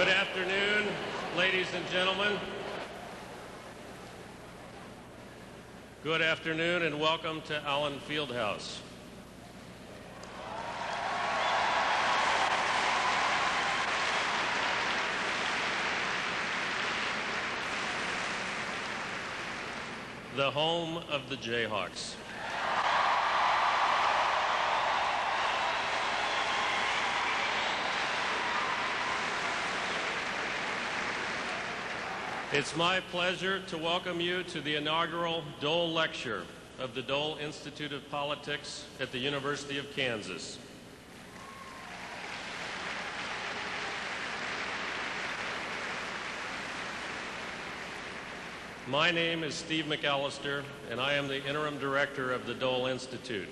Good afternoon, ladies and gentlemen. Good afternoon and welcome to Allen Fieldhouse. The home of the Jayhawks. It's my pleasure to welcome you to the inaugural Dole Lecture of the Dole Institute of Politics at the University of Kansas. My name is Steve McAllister, and I am the interim director of the Dole Institute.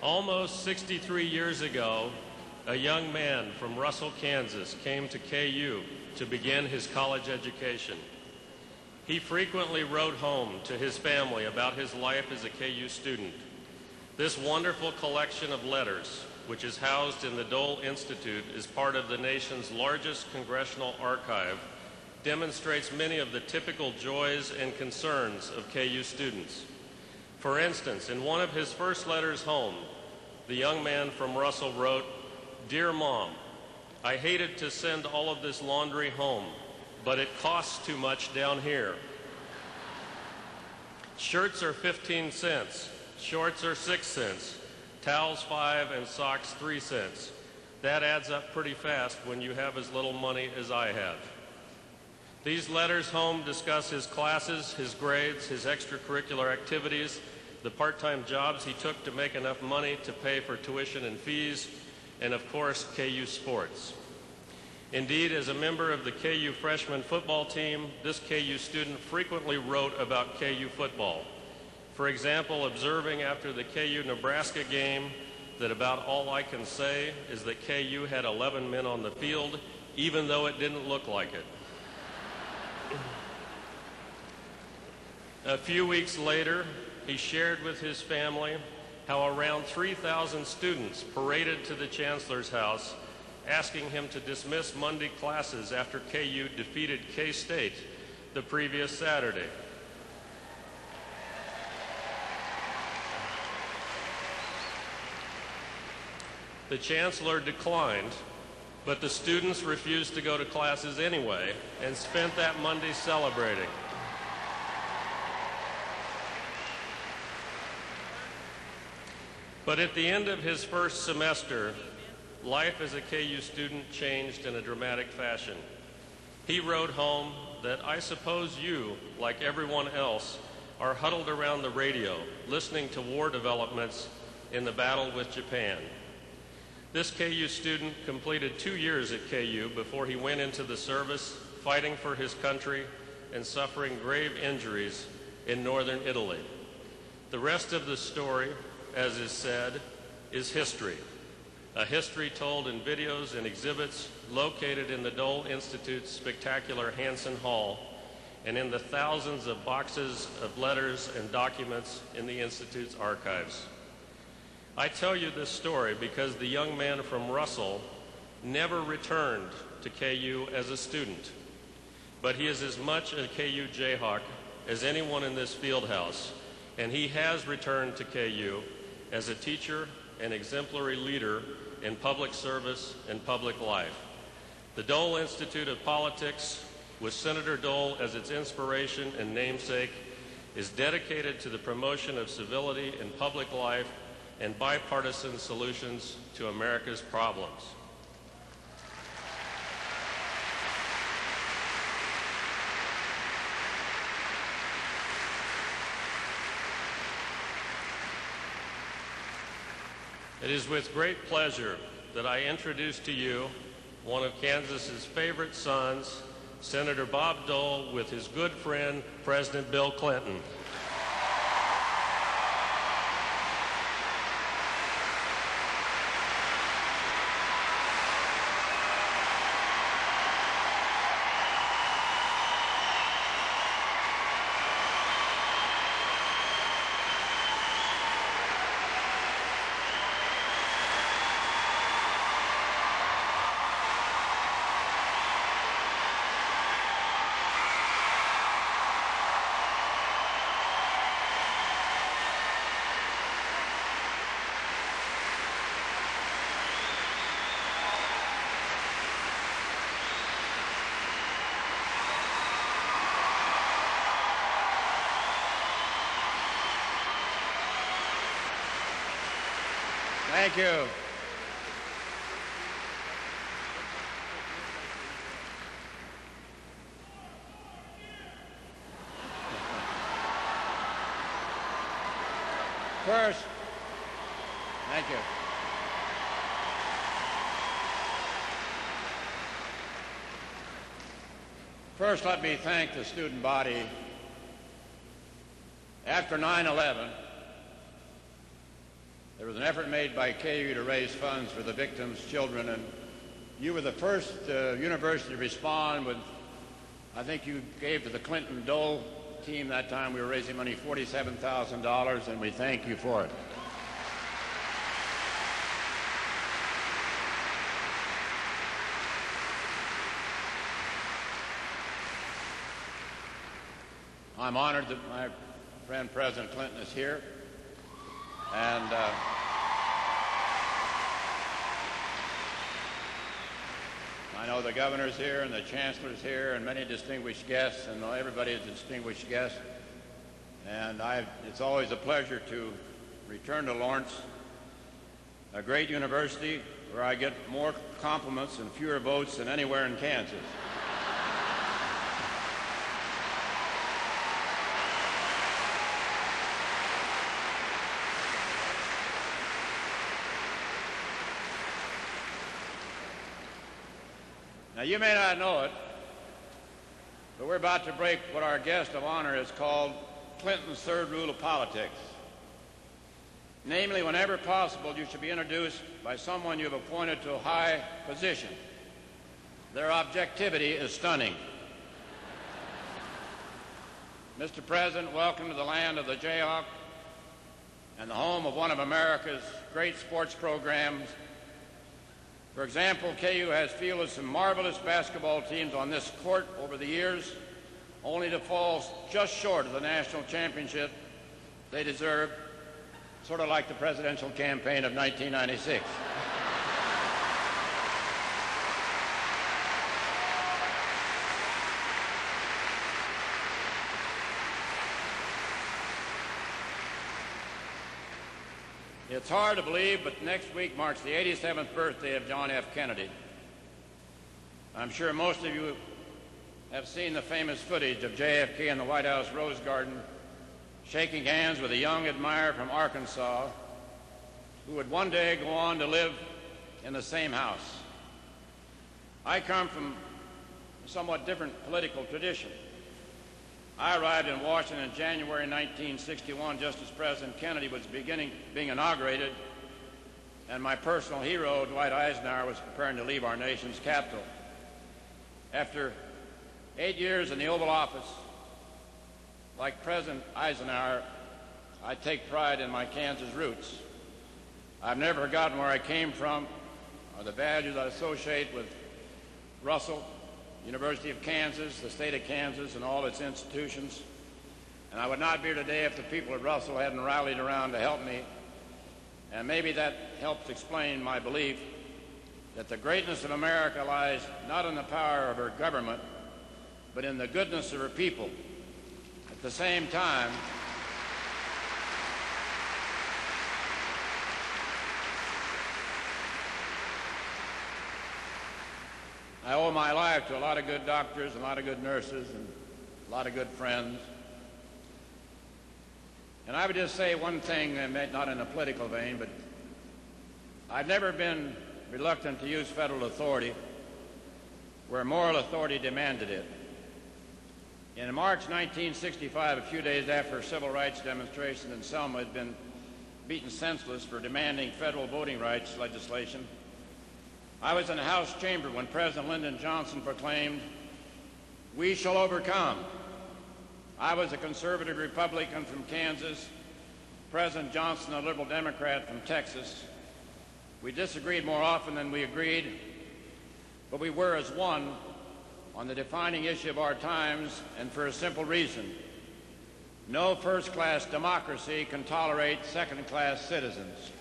Almost 63 years ago, a young man from Russell, Kansas, came to KU to begin his college education. He frequently wrote home to his family about his life as a KU student. This wonderful collection of letters, which is housed in the Dole Institute, is part of the nation's largest congressional archive, demonstrates many of the typical joys and concerns of KU students. For instance, in one of his first letters home, the young man from Russell wrote, "Dear Mom, I hated to send all of this laundry home, but it costs too much down here. Shirts are 15 cents, shorts are 6 cents, towels 5, and socks 3 cents. That adds up pretty fast when you have as little money as I have." These letters home discuss his classes, his grades, his extracurricular activities, the part-time jobs he took to make enough money to pay for tuition and fees, and of course, KU sports. Indeed, as a member of the KU freshman football team, this KU student frequently wrote about KU football. For example, observing after the KU-Nebraska game that about all I can say is that KU had 11 men on the field, even though it didn't look like it. A few weeks later, he shared with his family how around 3,000 students paraded to the chancellor's house, asking him to dismiss Monday classes after KU defeated K-State the previous Saturday. The chancellor declined, but the students refused to go to classes anyway and spent that Monday celebrating. But at the end of his first semester, life as a KU student changed in a dramatic fashion. He wrote home that, "I suppose you, like everyone else, are huddled around the radio, listening to war developments in the battle with Japan." This KU student completed 2 years at KU before he went into the service, fighting for his country and suffering grave injuries in northern Italy. The rest of the story, as is said, is history. A history told in videos and exhibits located in the Dole Institute's spectacular Hansen Hall and in the thousands of boxes of letters and documents in the Institute's archives. I tell you this story because the young man from Russell never returned to KU as a student, but he is as much a KU Jayhawk as anyone in this field house, and he has returned to KU as a teacher and exemplary leader in public service and public life. The Dole Institute of Politics, with Senator Dole as its inspiration and namesake, is dedicated to the promotion of civility in public life and bipartisan solutions to America's problems. It is with great pleasure that I introduce to you one of Kansas's favorite sons, Senator Bob Dole, with his good friend, President Bill Clinton. Thank you. First, thank you. First, let me thank the student body. After 9/11, there was an effort made by KU to raise funds for the victims' children, and you were the first university to respond with, I think you gave to the Clinton Dole team that time, we were raising money, $47,000, and we thank you for it. I'm honored that my friend President Clinton is here, and I know the governor's here and the chancellor's here and many distinguished guests, and everybody is a distinguished guest. And it's always a pleasure to return to Lawrence, a great university where I get more compliments and fewer votes than anywhere in Kansas. Now, you may not know it, but we're about to break what our guest of honor has called Clinton's third rule of politics. Namely, whenever possible, you should be introduced by someone you've appointed to a high position. Their objectivity is stunning. Mr. President, welcome to the land of the Jayhawk and the home of one of America's great sports programs. For example, KU has fielded some marvelous basketball teams on this court over the years, only to fall just short of the national championship they deserve, sort of like the presidential campaign of 1996. It's hard to believe, but next week marks the 87th birthday of John F. Kennedy. I'm sure most of you have seen the famous footage of JFK in the White House Rose Garden shaking hands with a young admirer from Arkansas who would one day go on to live in the same house. I come from a somewhat different political tradition. I arrived in Washington in January 1961, just as President Kennedy was being inaugurated, and my personal hero, Dwight Eisenhower, was preparing to leave our nation's capital. After 8 years in the Oval Office, like President Eisenhower, I take pride in my Kansas roots. I've never forgotten where I came from or the values I associate with Russell, University of Kansas, the state of Kansas, and all its institutions. And I would not be here today if the people at Russell hadn't rallied around to help me. And maybe that helps explain my belief that the greatness of America lies not in the power of her government, but in the goodness of her people. At the same time, I owe my life to a lot of good doctors, and a lot of good nurses, and a lot of good friends. And I would just say one thing, not in a political vein, but I've never been reluctant to use federal authority where moral authority demanded it. In March 1965, a few days after a civil rights demonstration in Selma had been beaten senseless for demanding federal voting rights legislation, I was in the House chamber when President Lyndon Johnson proclaimed, "We shall overcome." I was a conservative Republican from Kansas, President Johnson a liberal Democrat from Texas. We disagreed more often than we agreed, but we were as one on the defining issue of our times, and for a simple reason. No first-class democracy can tolerate second-class citizens.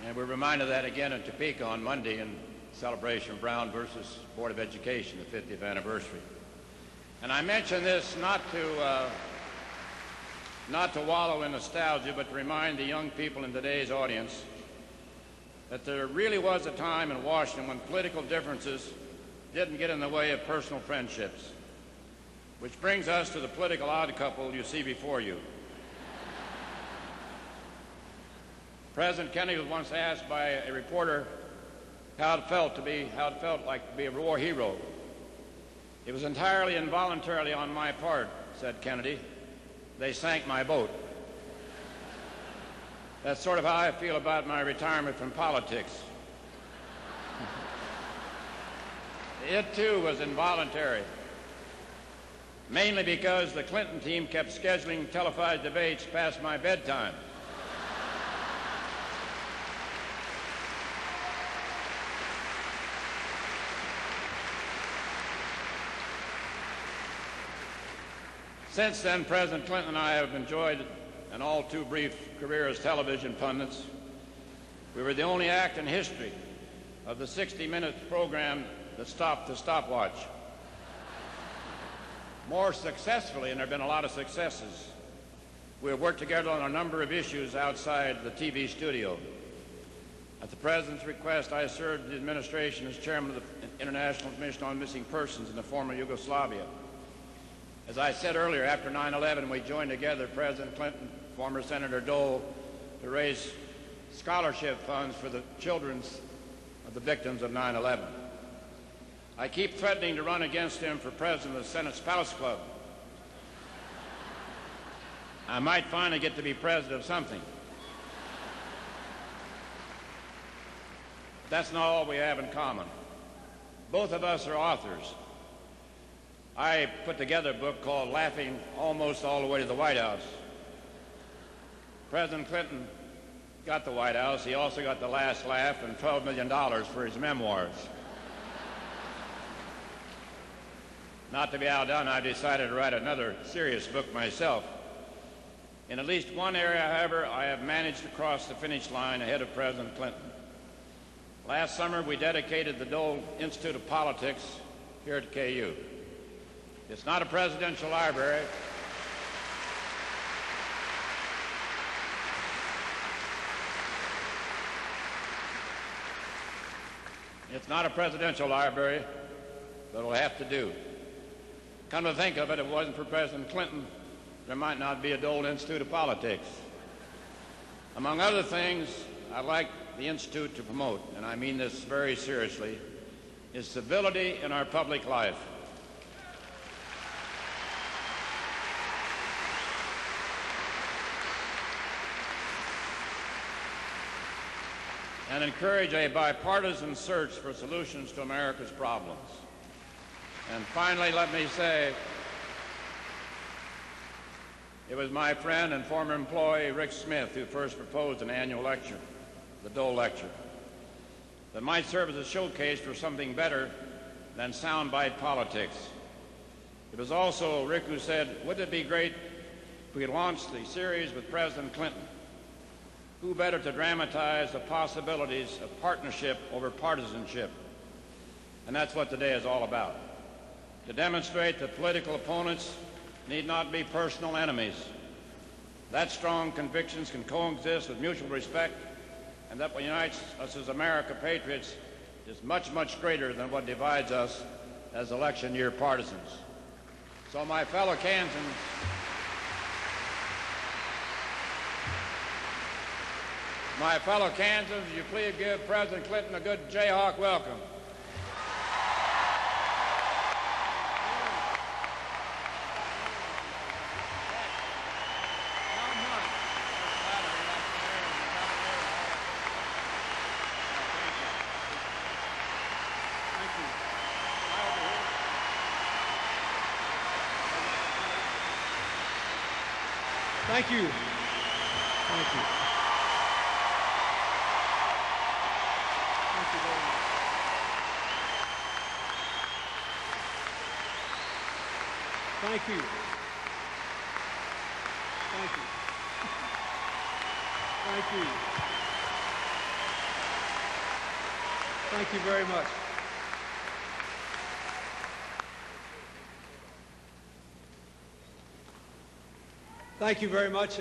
And we're reminded of that again in Topeka on Monday in celebration of Brown versus Board of Education, the 50th anniversary. And I mention this not to wallow in nostalgia, but to remind the young people in today's audience that there really was a time in Washington when political differences didn't get in the way of personal friendships. Which brings us to the political odd couple you see before you. President Kennedy was once asked by a reporter how it felt like to be a war hero. It was entirely involuntarily on my part, said Kennedy. They sank my boat. That's sort of how I feel about my retirement from politics. It too was involuntary, mainly because the Clinton team kept scheduling televised debates past my bedtime. Since then, President Clinton and I have enjoyed an all too brief career as television pundits. We were the only act in history of the 60 Minutes program that stopped the stopwatch. More successfully, and there have been a lot of successes, we have worked together on a number of issues outside the TV studio. At the President's request, I served the administration as chairman of the International Commission on Missing Persons in the former Yugoslavia. As I said earlier, after 9/11, we joined together President Clinton, former Senator Dole, to raise scholarship funds for the children of the victims of 9/11. I keep threatening to run against him for president of the Senate Spouse Club. I might finally get to be president of something. But that's not all we have in common. Both of us are authors. I put together a book called Laughing Almost All the Way to the White House. President Clinton got the White House. He also got the last laugh and $12 million for his memoirs. Not to be outdone, I decided to write another serious book myself. In at least one area, however, I have managed to cross the finish line ahead of President Clinton. Last summer, we dedicated the Dole Institute of Politics here at KU. It's not a presidential library. It's not a presidential library, but it'll have to do. Come to think of it, if it wasn't for President Clinton, there might not be a Dole Institute of Politics. Among other things, I'd like the Institute to promote, and I mean this very seriously, is civility in our public life. And encourage a bipartisan search for solutions to America's problems. And finally, let me say, it was my friend and former employee, Rick Smith, who first proposed an annual lecture, the Dole Lecture, that might serve as a showcase for something better than soundbite politics. It was also Rick who said, wouldn't it be great if we could launch the series with President Clinton? Who better to dramatize the possibilities of partnership over partisanship? And that's what today is all about. To demonstrate that political opponents need not be personal enemies, that strong convictions can coexist with mutual respect, and that what unites us as America patriots is much, much greater than what divides us as election year partisans. So my fellow Kansans, would you please give President Clinton a good Jayhawk welcome? Thank you. Thank you. Thank you very much. Thank you. Thank you. Thank you. Thank you very much. Thank you very much.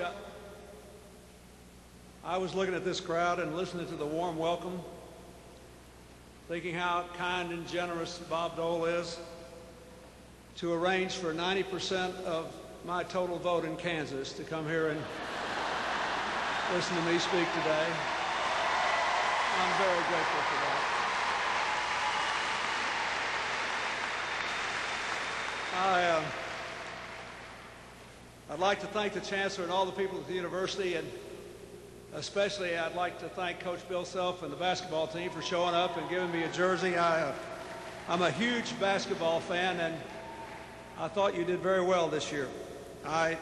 I was looking at this crowd and listening to the warm welcome, thinking how kind and generous Bob Dole is to arrange for 90% of my total vote in Kansas to come here and listen to me speak today. I'm very grateful for that. I'd like to thank the Chancellor and all the people at the university, and especially I'd like to thank Coach Bill Self and the basketball team for showing up and giving me a jersey. I'm a huge basketball fan, and I thought you did very well this year. I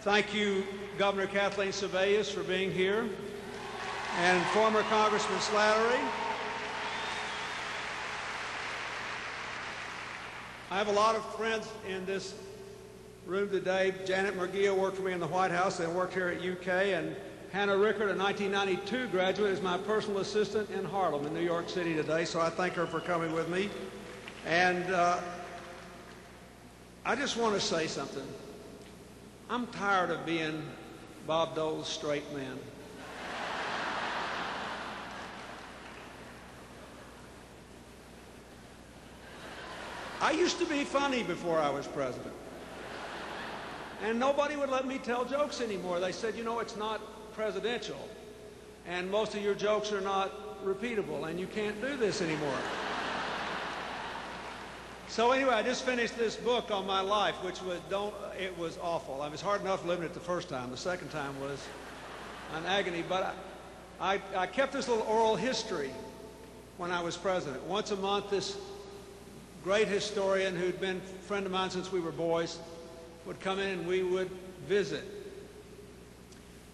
thank you, Governor Kathleen Sebelius, for being here, and former Congressman Slattery. I have a lot of friends in this room today. Janet Murguia worked for me in the White House and worked here at UK, and Hannah Rickard, a 1992 graduate, is my personal assistant in Harlem in New York City today, so I thank her for coming with me. And I just want to say something. I'm tired of being Bob Dole's straight man. I used to be funny before I was president. And nobody would let me tell jokes anymore. They said, you know, it's not presidential, and most of your jokes are not repeatable, and you can't do this anymore. So anyway, I just finished this book on my life, which was, it was awful. I mean, it's hard enough living it the first time. The second time was an agony. But I kept this little oral history when I was president. Once a month, this great historian who'd been a friend of mine since we were boys would come in and we would visit.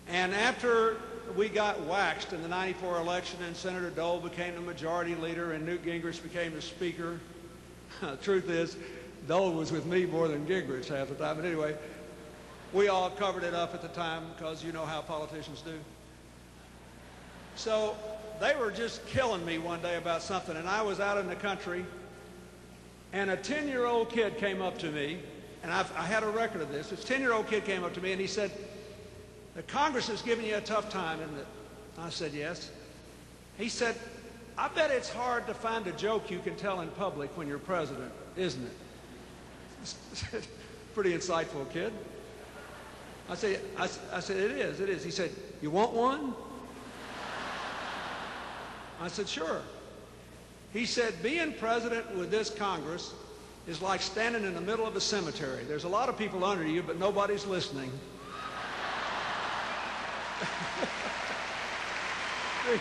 And after we got waxed in the '94 election and Senator Dole became the majority leader and Newt Gingrich became the speaker, the truth is, Dole was with me more than Gingrich half the time. But anyway, we all covered it up at the time because you know how politicians do. So they were just killing me one day about something, and I was out in the country, and a 10-year-old kid came up to me, and I had a record of this. This 10-year-old kid came up to me and he said, "The Congress is giving you a tough time, isn't it?" I said, "Yes." He said, "I bet it's hard to find a joke you can tell in public when you're president, isn't it?" Pretty insightful kid. I said, "It is, it is." He said, "You want one?" I said, "Sure." He said, "Being president with this Congress is like standing in the middle of a cemetery. There's a lot of people under you, but nobody's listening."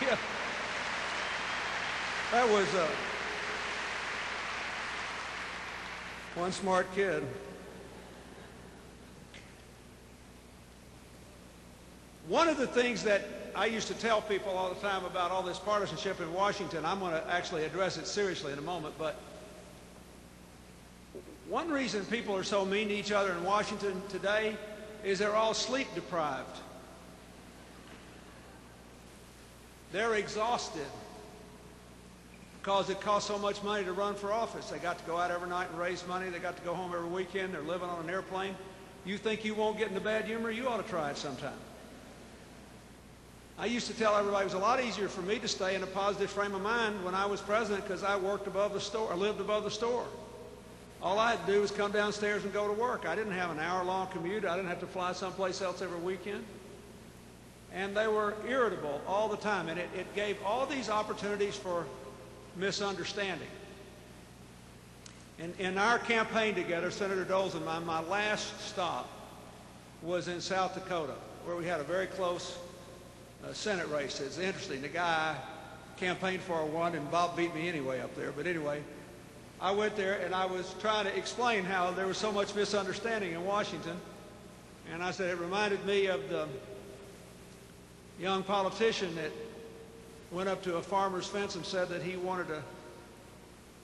Yeah. That was one smart kid. One of the things that I used to tell people all the time about all this partisanship in Washington, I'm going to actually address it seriously in a moment, but one reason people are so mean to each other in Washington today is they're all sleep deprived. They're exhausted because it costs so much money to run for office. They got to go out every night and raise money. They got to go home every weekend. They're living on an airplane. You think you won't get into bad humor? You ought to try it sometime. I used to tell everybody it was a lot easier for me to stay in a positive frame of mind when I was president because I worked above the store, or lived above the store. All I had to do was come downstairs and go to work. I didn't have an hour-long commute. I didn't have to fly someplace else every weekend. And they were irritable all the time, and it gave all these opportunities for misunderstanding. In our campaign together, Senator Dole's and mine, my last stop was in South Dakota, where we had a very close Senate race. It's interesting. The guy I campaigned for won, and Bob beat me anyway up there. But anyway, I went there, and I was trying to explain how there was so much misunderstanding in Washington. And I said it reminded me of the young politician that went up to a farmer's fence and said that he wanted to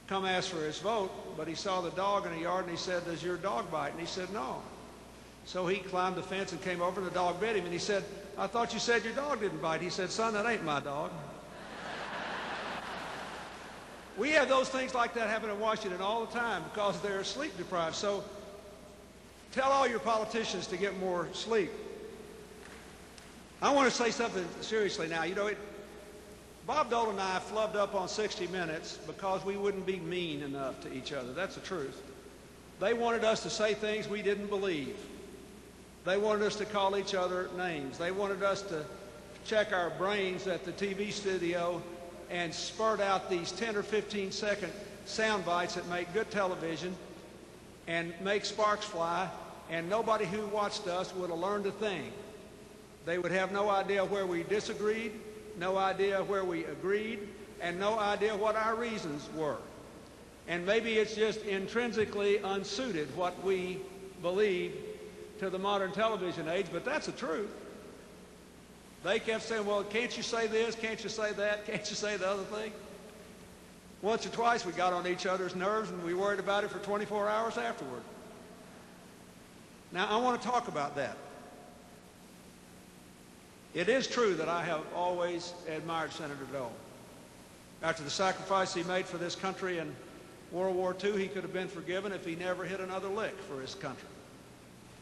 come ask for his vote, but he saw the dog in the yard and he said, "Does your dog bite?" And he said, "No." So he climbed the fence and came over and the dog bit him, and he said, "I thought you said your dog didn't bite." He said, "Son, that ain't my dog." We have those things like that happen in Washington all the time because they're sleep deprived. So tell all your politicians to get more sleep. I want to say something seriously now. You know, Bob Dole and I flubbed up on 60 Minutes because we wouldn't be mean enough to each other. That's the truth. They wanted us to say things we didn't believe. They wanted us to call each other names. They wanted us to check our brains at the TV studio and spurt out these 10 or 15 second sound bites that make good television and make sparks fly, and nobody who watched us would have learned a thing. They would have no idea where we disagreed, no idea where we agreed, and no idea what our reasons were. And maybe it's just intrinsically unsuited what we believe to the modern television age, but that's the truth. They kept saying, well, can't you say this? Can't you say that? Can't you say the other thing? Once or twice we got on each other's nerves and we worried about it for 24 hours afterward. Now, I want to talk about that. It is true that I have always admired Senator Dole. After the sacrifice he made for this country in World War II, he could have been forgiven if he never hit another lick for his country.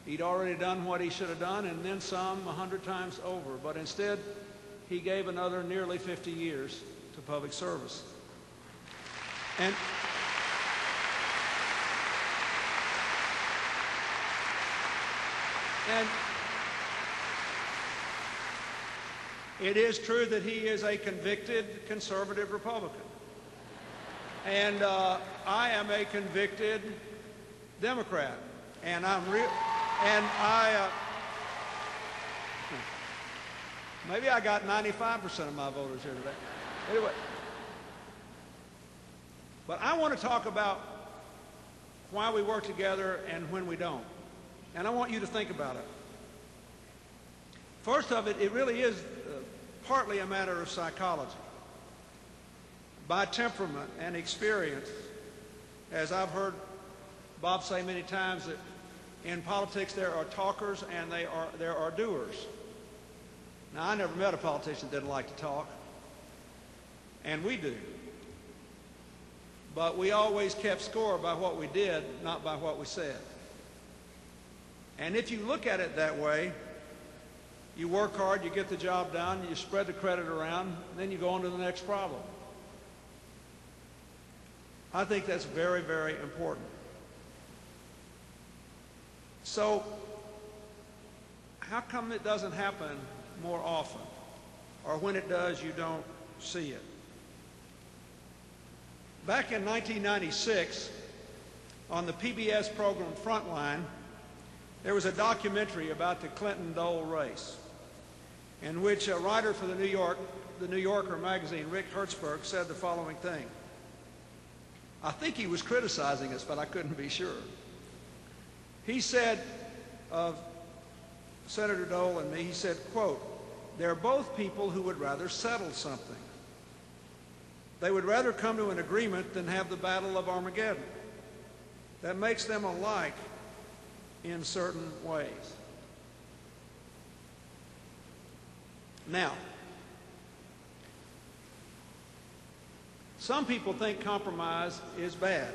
He'd already done what he should have done, and then some 100 times over. But instead, he gave another nearly 50 years to public service. And it is true that he is a convicted conservative Republican. And I am a convicted Democrat. And maybe I got 95% of my voters here today. Anyway, but I want to talk about why we work together and when we don't. And I want you to think about it. First of it, it really is partly a matter of psychology. By temperament and experience, as I've heard Bob say many times, that in politics there are talkers and there are doers. Now, I never met a politician that didn't like to talk, and we do. But we always kept score by what we did, not by what we said. And if you look at it that way, you work hard, you get the job done, you spread the credit around, and then you go on to the next problem. I think that's very, very important. So, how come it doesn't happen more often? Or when it does, you don't see it? Back in 1996, on the PBS program Frontline, there was a documentary about the Clinton-Dole race, in which a writer for the New Yorker magazine, Rick Hertzberg, said the following thing. I think he was criticizing us, but I couldn't be sure. He said of Senator Dole and me, he said, quote, "They're both people who would rather settle something. They would rather come to an agreement than have the Battle of Armageddon. That makes them alike in certain ways." Now, some people think compromise is bad.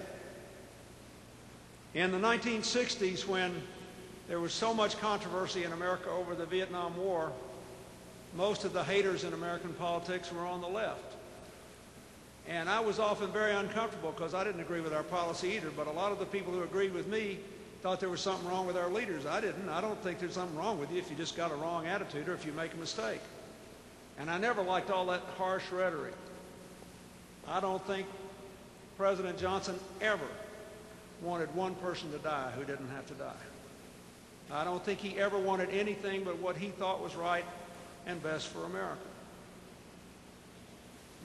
In the 1960s, when there was so much controversy in America over the Vietnam War, most of the haters in American politics were on the left. And I was often very uncomfortable because I didn't agree with our policy either, but a lot of the people who agreed with me thought there was something wrong with our leaders. I didn't. I don't think there's something wrong with you if you just got a wrong attitude or if you make a mistake. And I never liked all that harsh rhetoric. I don't think President Johnson ever wanted one person to die who didn't have to die. I don't think he ever wanted anything but what he thought was right and best for America.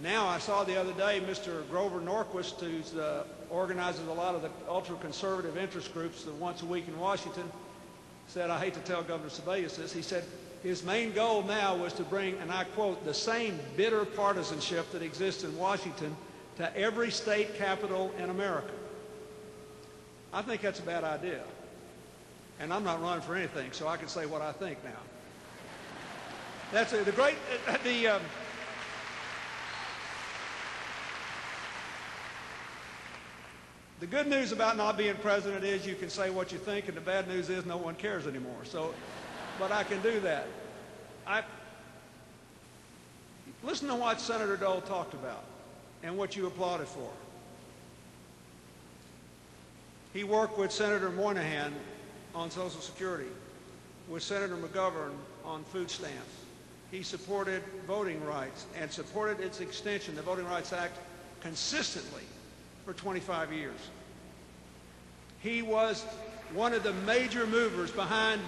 Now, I saw the other day Mr. Grover Norquist, who organizes a lot of the ultra-conservative interest groups once a week in Washington, said, I hate to tell Governor Sebelius this, he said his main goal now was to bring, and I quote, the same bitter partisanship that exists in Washington to every state capital in America. I think that's a bad idea. And I'm not running for anything, so I can say what I think now. That's The good news about not being president is you can say what you think, and the bad news is no one cares anymore. So, but I can do that. Listen to what Senator Dole talked about and what you applauded for. He worked with Senator Moynihan on Social Security, with Senator McGovern on food stamps. He supported voting rights and supported its extension, the Voting Rights Act, consistently for 25 years. He was one of the major movers behind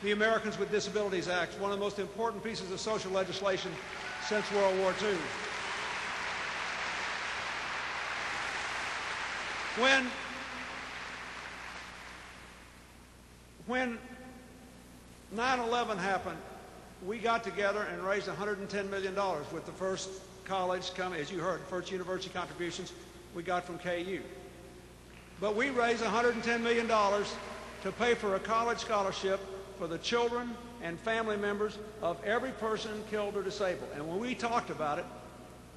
the Americans with Disabilities Act, one of the most important pieces of social legislation since World War II. When 9/11 happened, we got together and raised $110 million with the first college coming, as you heard, first university contributions we got from KU. But we raised $110 million to pay for a college scholarship for the children and family members of every person killed or disabled. And when we talked about it,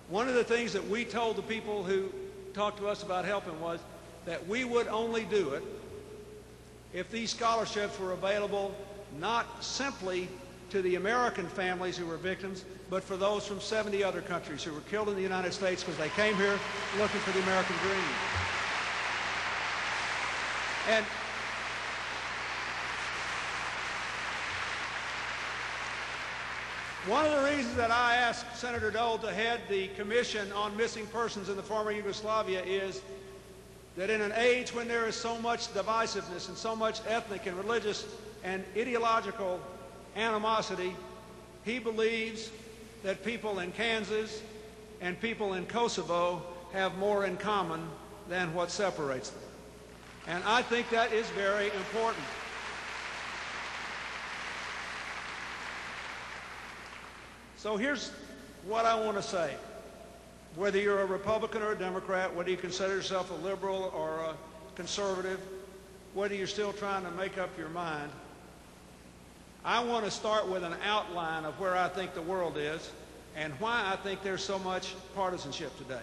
one of the things that we told the people who talked to us about helping was that we would only do it if these scholarships were available not simply to the American families who were victims, but for those from 70 other countries who were killed in the United States because they came here looking for the American dream. And one of the reasons that I asked Senator Dole to head the Commission on Missing Persons in the former Yugoslavia is that in an age when there is so much divisiveness and so much ethnic and religious and ideological animosity, he believes that people in Kansas and people in Kosovo have more in common than what separates them. And I think that is very important. So here's what I want to say. Whether you're a Republican or a Democrat, whether you consider yourself a liberal or a conservative, whether you're still trying to make up your mind, I want to start with an outline of where I think the world is and why I think there's so much partisanship today.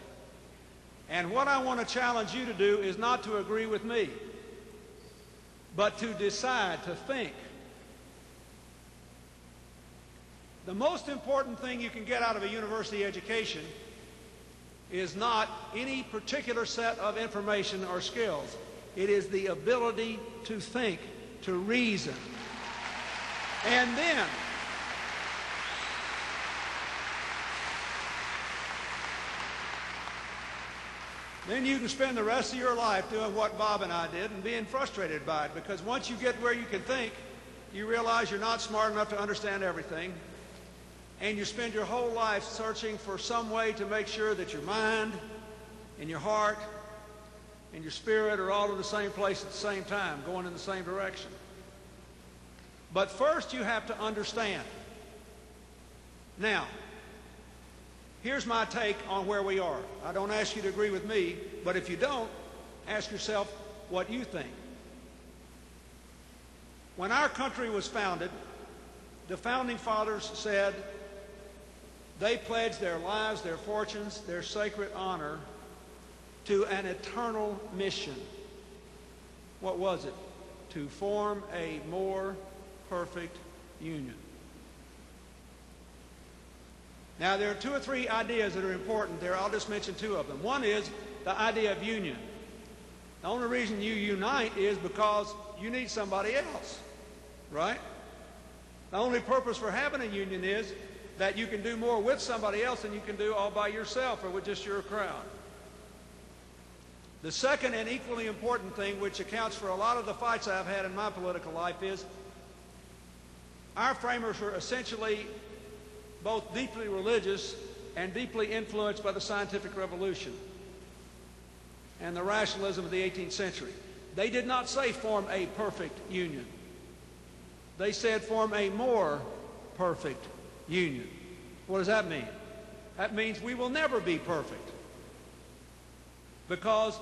And what I want to challenge you to do is not to agree with me, but to decide, to think. The most important thing you can get out of a university education is not any particular set of information or skills. It is the ability to think, to reason. And then you can spend the rest of your life doing what Bob and I did and being frustrated by it, because once you get where you can think, you realize you're not smart enough to understand everything, and you spend your whole life searching for some way to make sure that your mind and your heart and your spirit are all in the same place at the same time, going in the same direction. But first you have to understand. Now, here's my take on where we are. I don't ask you to agree with me, but if you don't, ask yourself what you think. When our country was founded, the Founding Fathers said they pledged their lives, their fortunes, their sacred honor to an eternal mission. What was it? To form a more perfect union. Now, there are two or three ideas that are important there. I'll just mention two of them. One is the idea of union. The only reason you unite is because you need somebody else, right? The only purpose for having a union is that you can do more with somebody else than you can do all by yourself or with just your crowd. The second and equally important thing, which accounts for a lot of the fights I've had in my political life, is our framers were essentially both deeply religious and deeply influenced by the scientific revolution and the rationalism of the 18th century. They did not say form a perfect union. They said form a more perfect union. What does that mean? That means we will never be perfect, because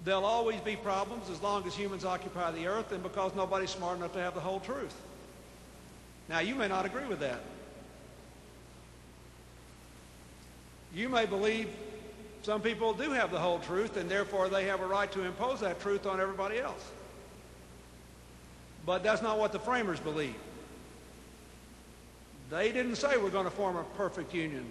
there'll always be problems as long as humans occupy the earth, and because nobody's smart enough to have the whole truth. Now, you may not agree with that. You may believe Some people do have the whole truth, and therefore they have a right to impose that truth on everybody else. But that's not what the framers believed. They didn't say we're going to form a perfect union.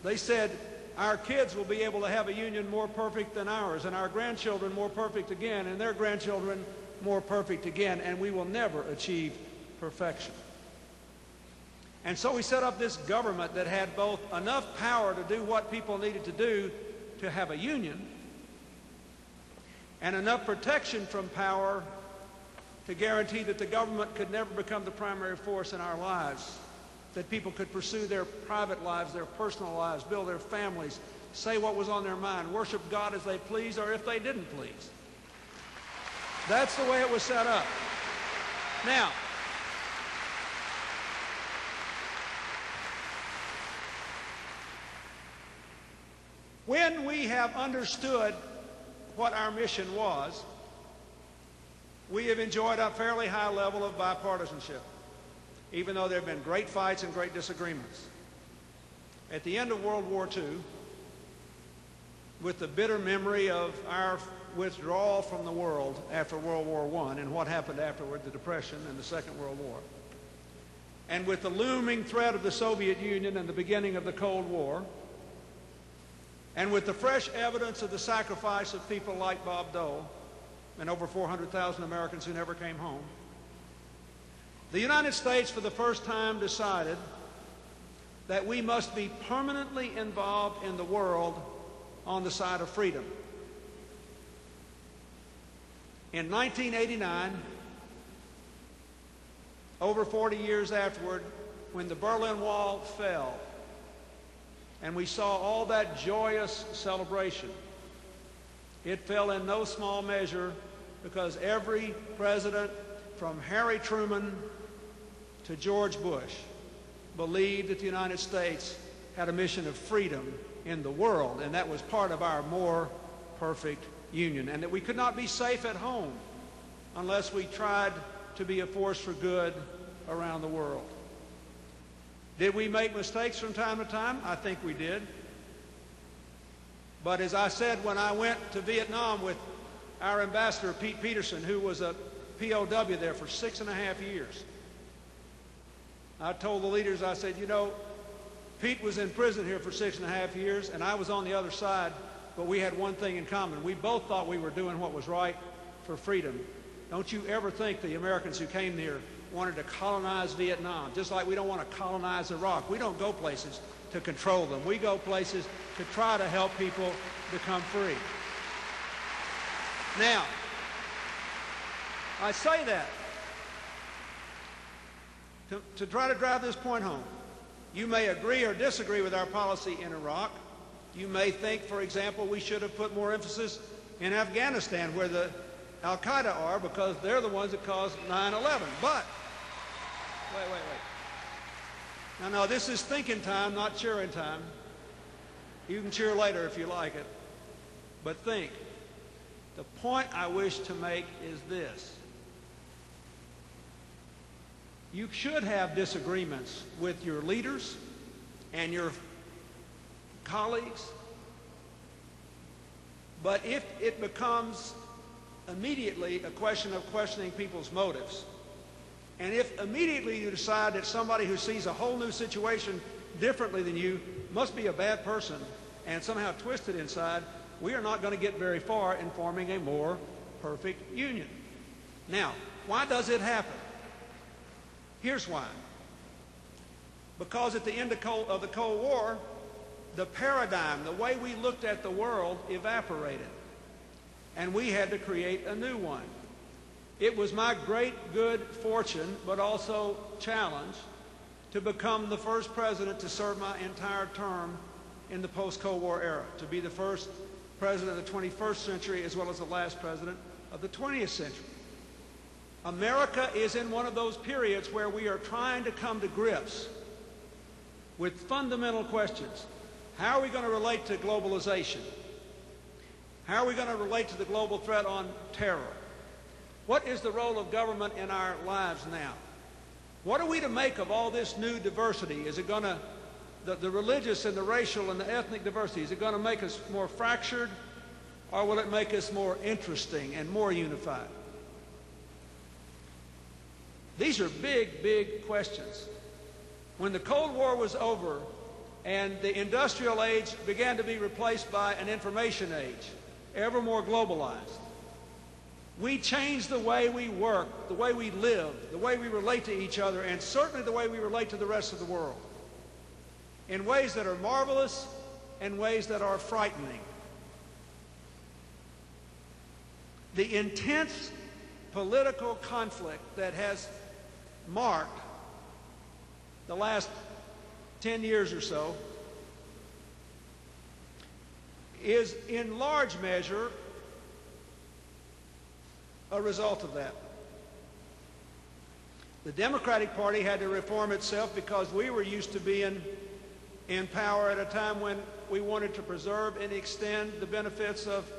They said our kids will be able to have a union more perfect than ours, and our grandchildren more perfect again, and their grandchildren more perfect again, and we will never achieve perfection. And so we set up this government that had both enough power to do what people needed to do to have a union, and enough protection from power to guarantee that the government could never become the primary force in our lives, that people could pursue their private lives, their personal lives, build their families, say what was on their mind, worship God as they pleased or if they didn't please. That's the way it was set up. Now, when we have understood what our mission was, we have enjoyed a fairly high level of bipartisanship, even though there have been great fights and great disagreements. At the end of World War II, with the bitter memory of our withdrawal from the world after World War I and what happened afterward, the Depression and the Second World War, and with the looming threat of the Soviet Union and the beginning of the Cold War, and with the fresh evidence of the sacrifice of people like Bob Dole and over 400,000 Americans who never came home, the United States for the first time decided that we must be permanently involved in the world on the side of freedom. In 1989, over 40 years afterward, when the Berlin Wall fell, and we saw all that joyous celebration, it fell in no small measure because every president, from Harry Truman to George Bush, believed that the United States had a mission of freedom in the world, and that was part of our more perfect union, and that we could not be safe at home unless we tried to be a force for good around the world. Did we make mistakes from time to time? I think we did. But as I said when I went to Vietnam with our ambassador, Pete Peterson, who was a POW there for 6.5 years, I told the leaders, I said, you know, Pete was in prison here for 6.5 years, and I was on the other side, but we had one thing in common. We both thought we were doing what was right for freedom. Don't you ever think the Americans who came here wanted to colonize Vietnam, just like we don't want to colonize Iraq. We don't go places to control them. We go places to try to help people become free. Now, I say that to try to drive this point home. You may agree or disagree with our policy in Iraq. You may think, for example, we should have put more emphasis in Afghanistan, where the Al-Qaeda are, because they're the ones that caused 9/11. But, wait. Now, this is thinking time, not cheering time. You can cheer later if you like it. But think. The point I wish to make is this. You should have disagreements with your leaders and your colleagues, but if it becomes immediately a question of questioning people's motives, and if immediately you decide that somebody who sees a whole new situation differently than you must be a bad person and somehow twisted inside, we are not going to get very far in forming a more perfect union. Now, why does it happen? Here's why. Because at the end of the Cold War, the paradigm, the way we looked at the world, evaporated. And we had to create a new one. It was my great good fortune, but also challenge, to become the first president to serve my entire term in the post-Cold War era, to be the first president of the 21st century as well as the last president of the 20th century. America is in one of those periods where we are trying to come to grips with fundamental questions. How are we going to relate to globalization? How are we going to relate to the global threat on terror? What is the role of government in our lives now? What are we to make of all this new diversity? Is it going to the religious and the racial and the ethnic diversity? Is it going to make us more fractured, or will it make us more interesting and more unified? These are big, big questions. When the Cold War was over and the industrial age began to be replaced by an information age, ever more globalized, we changed the way we work, the way we live, the way we relate to each other, and certainly the way we relate to the rest of the world, in ways that are marvelous and ways that are frightening. The intense political conflict that has marked the last 10 years or so is in large measure a result of that. The Democratic Party had to reform itself because we were used to being in power at a time when we wanted to preserve and extend the benefits of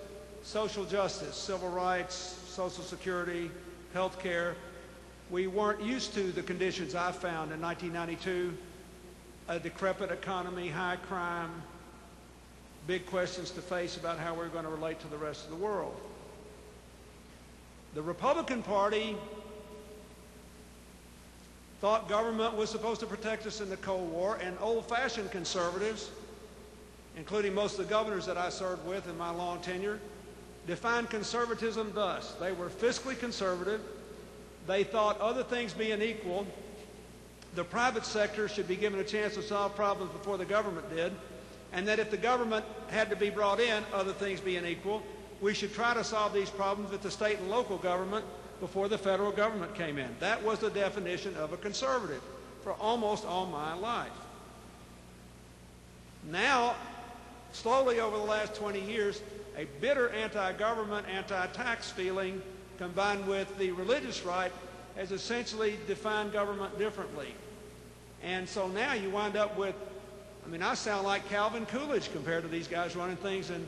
social justice, civil rights, Social Security, health care. We weren't used to the conditions I found in 1992, a decrepit economy, high crime, big questions to face about how we're going to relate to the rest of the world. The Republican Party thought government was supposed to protect us in the Cold War, and old-fashioned conservatives, including most of the governors that I served with in my long tenure, defined conservatism thus. They were fiscally conservative. They thought, other things being equal, the private sector should be given a chance to solve problems before the government did, and that if the government had to be brought in, other things being equal, we should try to solve these problems with the state and local government before the federal government came in. That was the definition of a conservative for almost all my life. Now, slowly over the last 20 years, a bitter anti-government, anti-tax feeling combined with the religious right has essentially defined government differently. And so now you wind up with, I sound like Calvin Coolidge compared to these guys running things in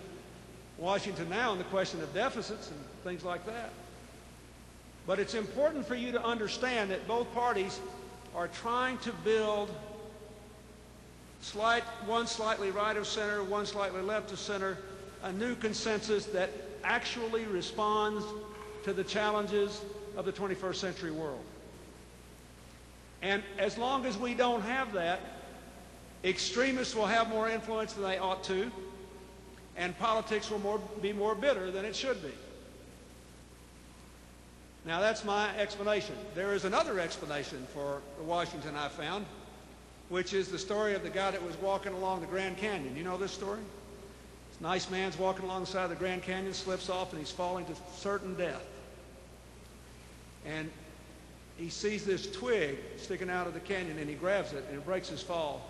Washington now on the question of deficits and things like that. But it's important for you to understand that both parties are trying to build one slightly right of center, one slightly left of center, a new consensus that actually responds to the challenges of the 21st century world. And as long as we don't have that, extremists will have more influence than they ought to, and politics will be more bitter than it should be. Now, that's my explanation. There is another explanation for Washington I found, which is the story of the guy that was walking along the Grand Canyon. You know this story? This nice man's walking along the side of the Grand Canyon, slips off, and he's falling to certain death. And he sees this twig sticking out of the canyon, and he grabs it, and it breaks his fall.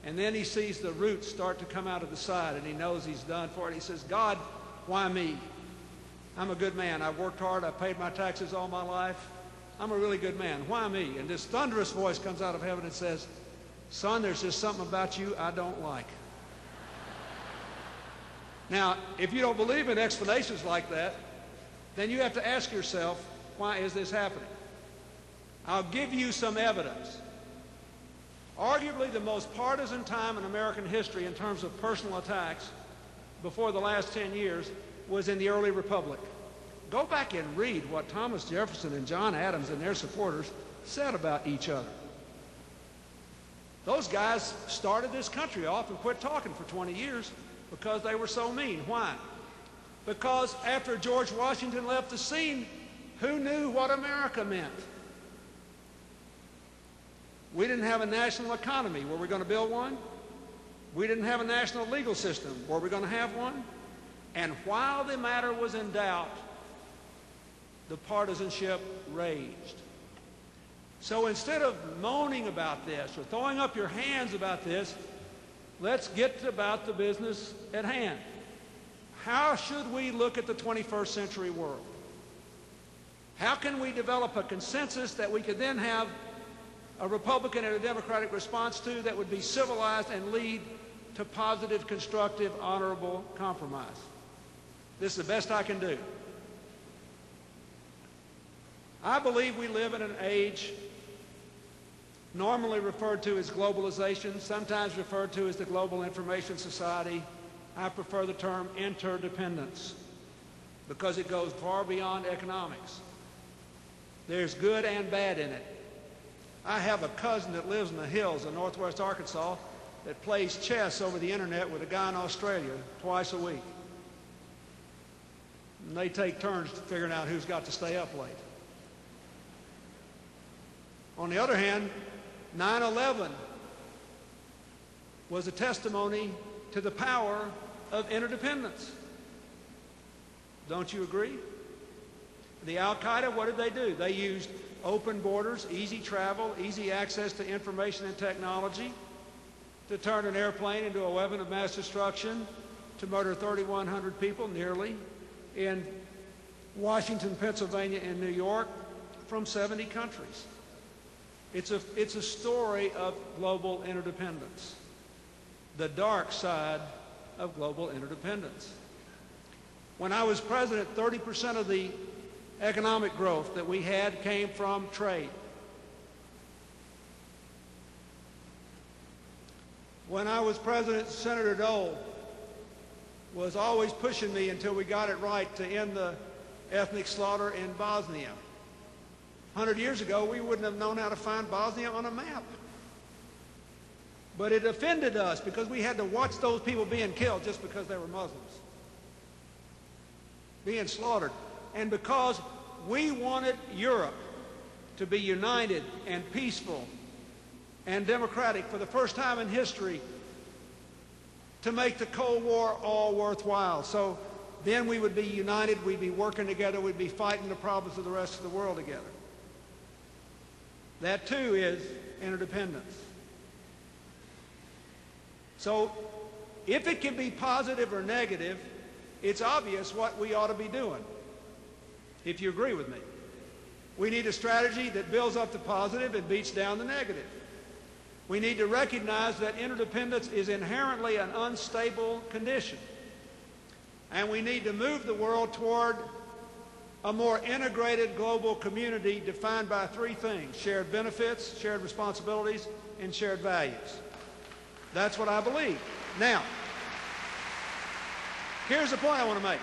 And then he sees the roots start to come out of the side, and he knows he's done for it. He says, God, why me? I'm a good man. I've worked hard. I've paid my taxes all my life. I'm a really good man. Why me? And this thunderous voice comes out of heaven and says, son, there's just something about you I don't like. Now, if you don't believe in explanations like that, then you have to ask yourself, why is this happening? I'll give you some evidence. Arguably the most partisan time in American history in terms of personal attacks before the last 10 years was in the early republic. Go back and read what Thomas Jefferson and John Adams and their supporters said about each other. Those guys started this country off and quit talking for 20 years because they were so mean. Why? Because after George Washington left the scene, who knew what America meant? We didn't have a national economy. Were we going to build one? We didn't have a national legal system. Were we going to have one? And while the matter was in doubt, the partisanship raged. So instead of moaning about this or throwing up your hands about this, let's get about the business at hand. How should we look at the 21st century world? How can we develop a consensus that we could then have a Republican and a Democratic response to that would be civilized and lead to positive, constructive, honorable compromise? This is the best I can do. I believe we live in an age normally referred to as globalization, sometimes referred to as the global information society. I prefer the term interdependence because it goes far beyond economics. There's good and bad in it. I have a cousin that lives in the hills of northwest Arkansas that plays chess over the internet with a guy in Australia twice a week. And they take turns figuring out who's got to stay up late. On the other hand, 9/11 was a testimony to the power of interdependence. Don't you agree? The Al-Qaeda, what did they do? They used open borders, easy travel, easy access to information and technology to turn an airplane into a weapon of mass destruction, to murder 3,100 people, nearly, in Washington, Pennsylvania, and New York, from 70 countries. It's a story of global interdependence, the dark side of global interdependence. When I was president, 30% of the economic growth that we had came from trade. When I was president, Senator Dole was always pushing me until we got it right to end the ethnic slaughter in Bosnia. 100 years ago, we wouldn't have known how to find Bosnia on a map. But it offended us because we had to watch those people being killed just because they were Muslims, being slaughtered. And because we wanted Europe to be united and peaceful and democratic for the first time in history, to make the Cold War all worthwhile. So then we would be united, we'd be working together, we'd be fighting the problems of the rest of the world together. That too is interdependence. So if it can be positive or negative, it's obvious what we ought to be doing, if you agree with me. We need a strategy that builds up the positive and beats down the negative. We need to recognize that interdependence is inherently an unstable condition. And we need to move the world toward a more integrated global community defined by three things: shared benefits, shared responsibilities, and shared values. That's what I believe. Now, here's the point I want to make.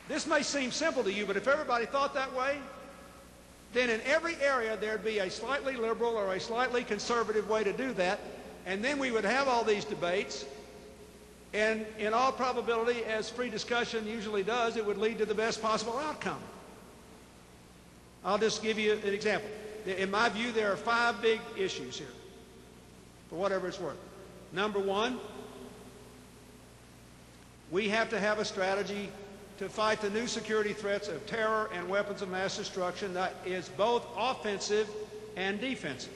This may seem simple to you, but if everybody thought that way, then in every area there'd be a slightly liberal or a slightly conservative way to do that, and then we would have all these debates, and in all probability, as free discussion usually does, it would lead to the best possible outcome. I'll just give you an example. In my view, there are 5 big issues here, for whatever it's worth. Number one, we have to have a strategy to fight the new security threats of terror and weapons of mass destruction that is both offensive and defensive.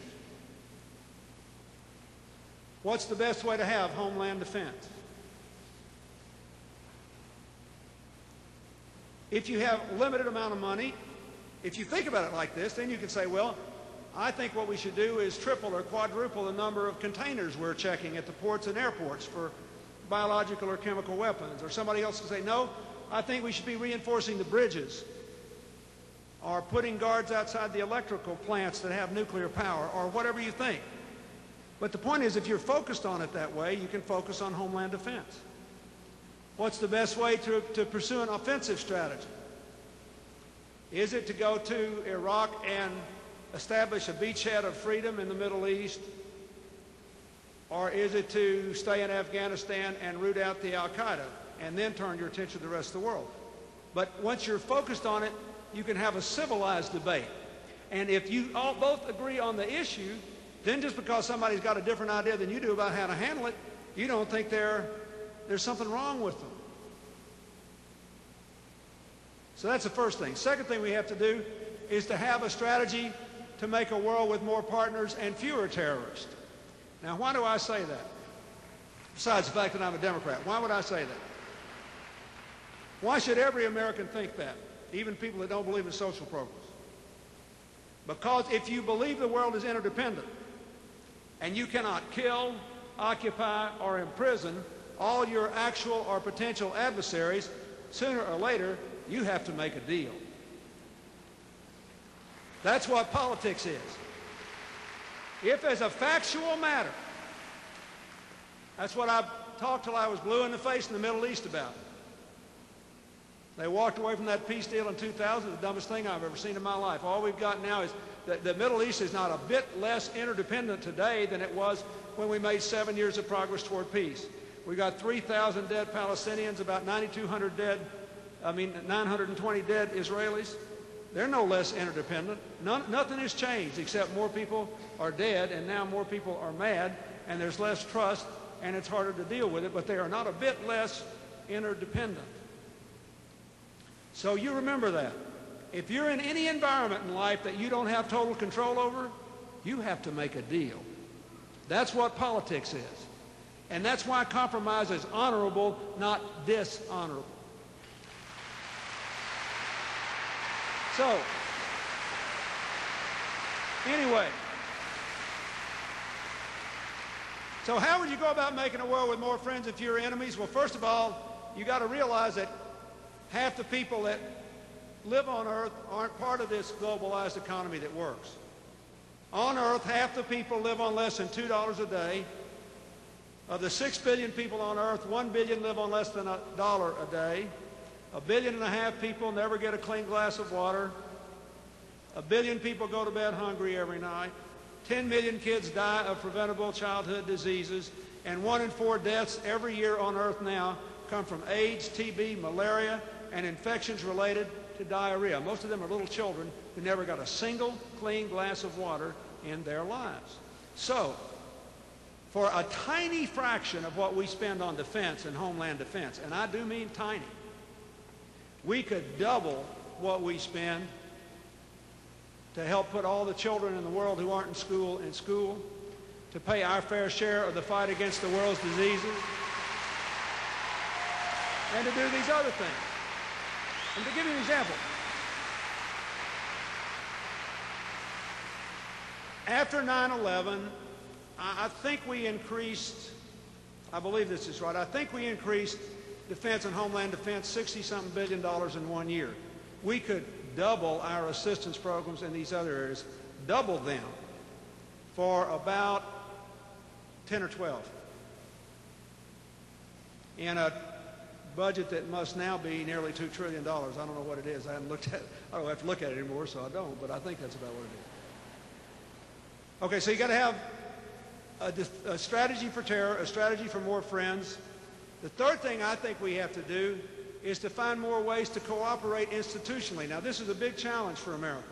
What's the best way to have homeland defense? If you have a limited amount of money, if you think about it like this, then you can say, well, I think what we should do is triple or quadruple the number of containers we're checking at the ports and airports for biological or chemical weapons. Or somebody else can say, no, I think we should be reinforcing the bridges or putting guards outside the electrical plants that have nuclear power, or whatever you think. But the point is, if you're focused on it that way, you can focus on homeland defense. What's the best way to pursue an offensive strategy? Is it to go to Iraq and establish a beachhead of freedom in the Middle East? Or is it to stay in Afghanistan and root out the Al-Qaeda and then turn your attention to the rest of the world? But once you're focused on it, you can have a civilized debate. And if you all both agree on the issue, then just because somebody's got a different idea than you do about how to handle it, you don't think there's something wrong with them. So that's the first thing. Second thing we have to do is to have a strategy to make a world with more partners and fewer terrorists. Now, why do I say that? Besides the fact that I'm a Democrat, why would I say that? Why should every American think that, even people that don't believe in social progress? Because if you believe the world is interdependent and you cannot kill, occupy, or imprison all your actual or potential adversaries, sooner or later, you have to make a deal. That's what politics is. If as a factual matter, that's what I talked till I was blue in the face in the Middle East about. They walked away from that peace deal in 2000, the dumbest thing I've ever seen in my life. All we've got now is that the Middle East is not a bit less interdependent today than it was when we made 7 years of progress toward peace. We got 3,000 dead Palestinians, about 920 dead Israelis. They're no less interdependent. Nothing has changed except more people are dead and now more people are mad and there's less trust and it's harder to deal with it, but they are not a bit less interdependent. So you remember that. If you're in any environment in life that you don't have total control over, you have to make a deal. That's what politics is. And that's why compromise is honorable, not dishonorable. So, anyway, so how would you go about making a world with more friends and fewer enemies? Well, first of all, you got to realize that half the people that live on Earth aren't part of this globalized economy that works. On Earth, half the people live on less than $2 a day. Of the 6 billion people on Earth, 1 billion live on less than $1 a day. 1.5 billion people never get a clean glass of water. 1 billion people go to bed hungry every night. 10 million kids die of preventable childhood diseases. And 1 in 4 deaths every year on Earth now come from AIDS, TB, malaria, and infections related to diarrhea. Most of them are little children who never got a single clean glass of water in their lives. So, for a tiny fraction of what we spend on defense and homeland defense, and I do mean tiny, we could double what we spend to help put all the children in the world who aren't in school, to pay our fair share of the fight against the world's diseases, and to do these other things. And to give you an example, after 9/11, I think we increased, I believe this is right, I think we increased defense and homeland defense $60-something billion in 1 year. We could double our assistance programs in these other areas, double them for about 10 or 12 in a budget that must now be nearly $2 trillion. I don't know what it is. I haven't looked at it. I don't have to look at it anymore, so I don't, but I think that's about what it is. Okay, so you got to have a strategy for terror, a strategy for more friends. The third thing I think we have to do is to find more ways to cooperate institutionally. Now, this is a big challenge for America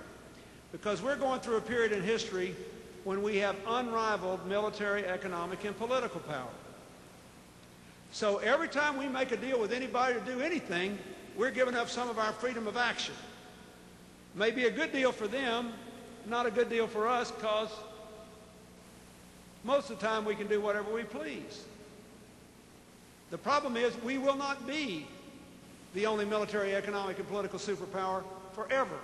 because we're going through a period in history when we have unrivaled military, economic, and political power. So every time we make a deal with anybody to do anything, we're giving up some of our freedom of action. Maybe a good deal for them, not a good deal for us, because most of the time we can do whatever we please. The problem is we will not be the only military, economic, and political superpower forever.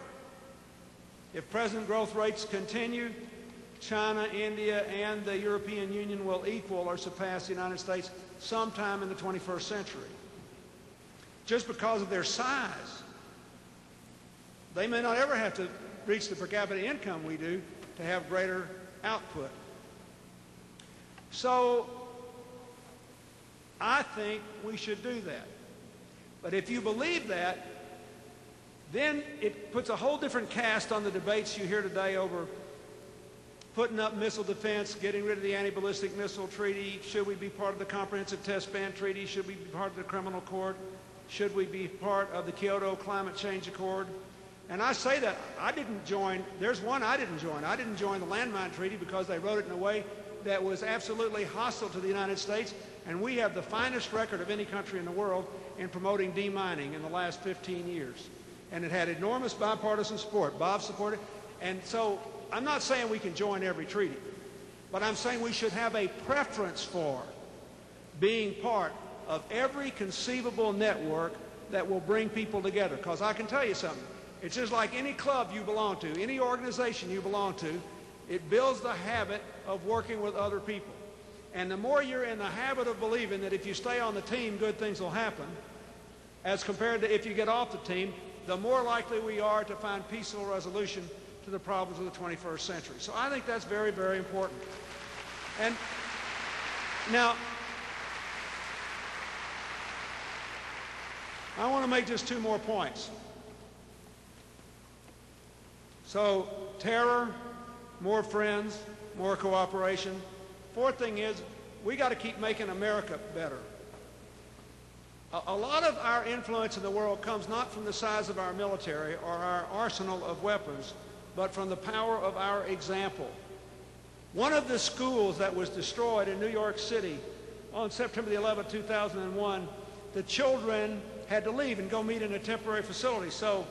If present growth rates continue, China, India, and the European Union will equal or surpass the United States sometime in the 21st century. Just because of their size. They may not ever have to reach the per capita income we do to have greater output. So I think we should do that. But if you believe that, then it puts a whole different cast on the debates you hear today over putting up missile defense, getting rid of the anti-ballistic missile treaty, should we be part of the Comprehensive Test Ban Treaty, should we be part of the Criminal Court, should we be part of the Kyoto Climate Change Accord. And I say that I didn't join, there's one I didn't join. I didn't join the Landmine Treaty because they wrote it in a way that was absolutely hostile to the United States, and we have the finest record of any country in the world in promoting demining in the last 15 years. And it had enormous bipartisan support. Bob supported it. And so I'm not saying we can join every treaty, but I'm saying we should have a preference for being part of every conceivable network that will bring people together. Because I can tell you something. It's just like any club you belong to, any organization you belong to, it builds the habit of working with other people. And the more you're in the habit of believing that if you stay on the team, good things will happen, as compared to if you get off the team, the more likely we are to find peaceful resolution to to the problems of the 21st century. So I think that's very, very important. And now, I want to make just two more points. So, terror, more friends, more cooperation. Fourth thing is, we got to keep making America better. A lot of our influence in the world comes not from the size of our military or our arsenal of weapons, but from the power of our example. One of the schools that was destroyed in New York City on September the 11th, 2001, the children had to leave and go meet in a temporary facility. So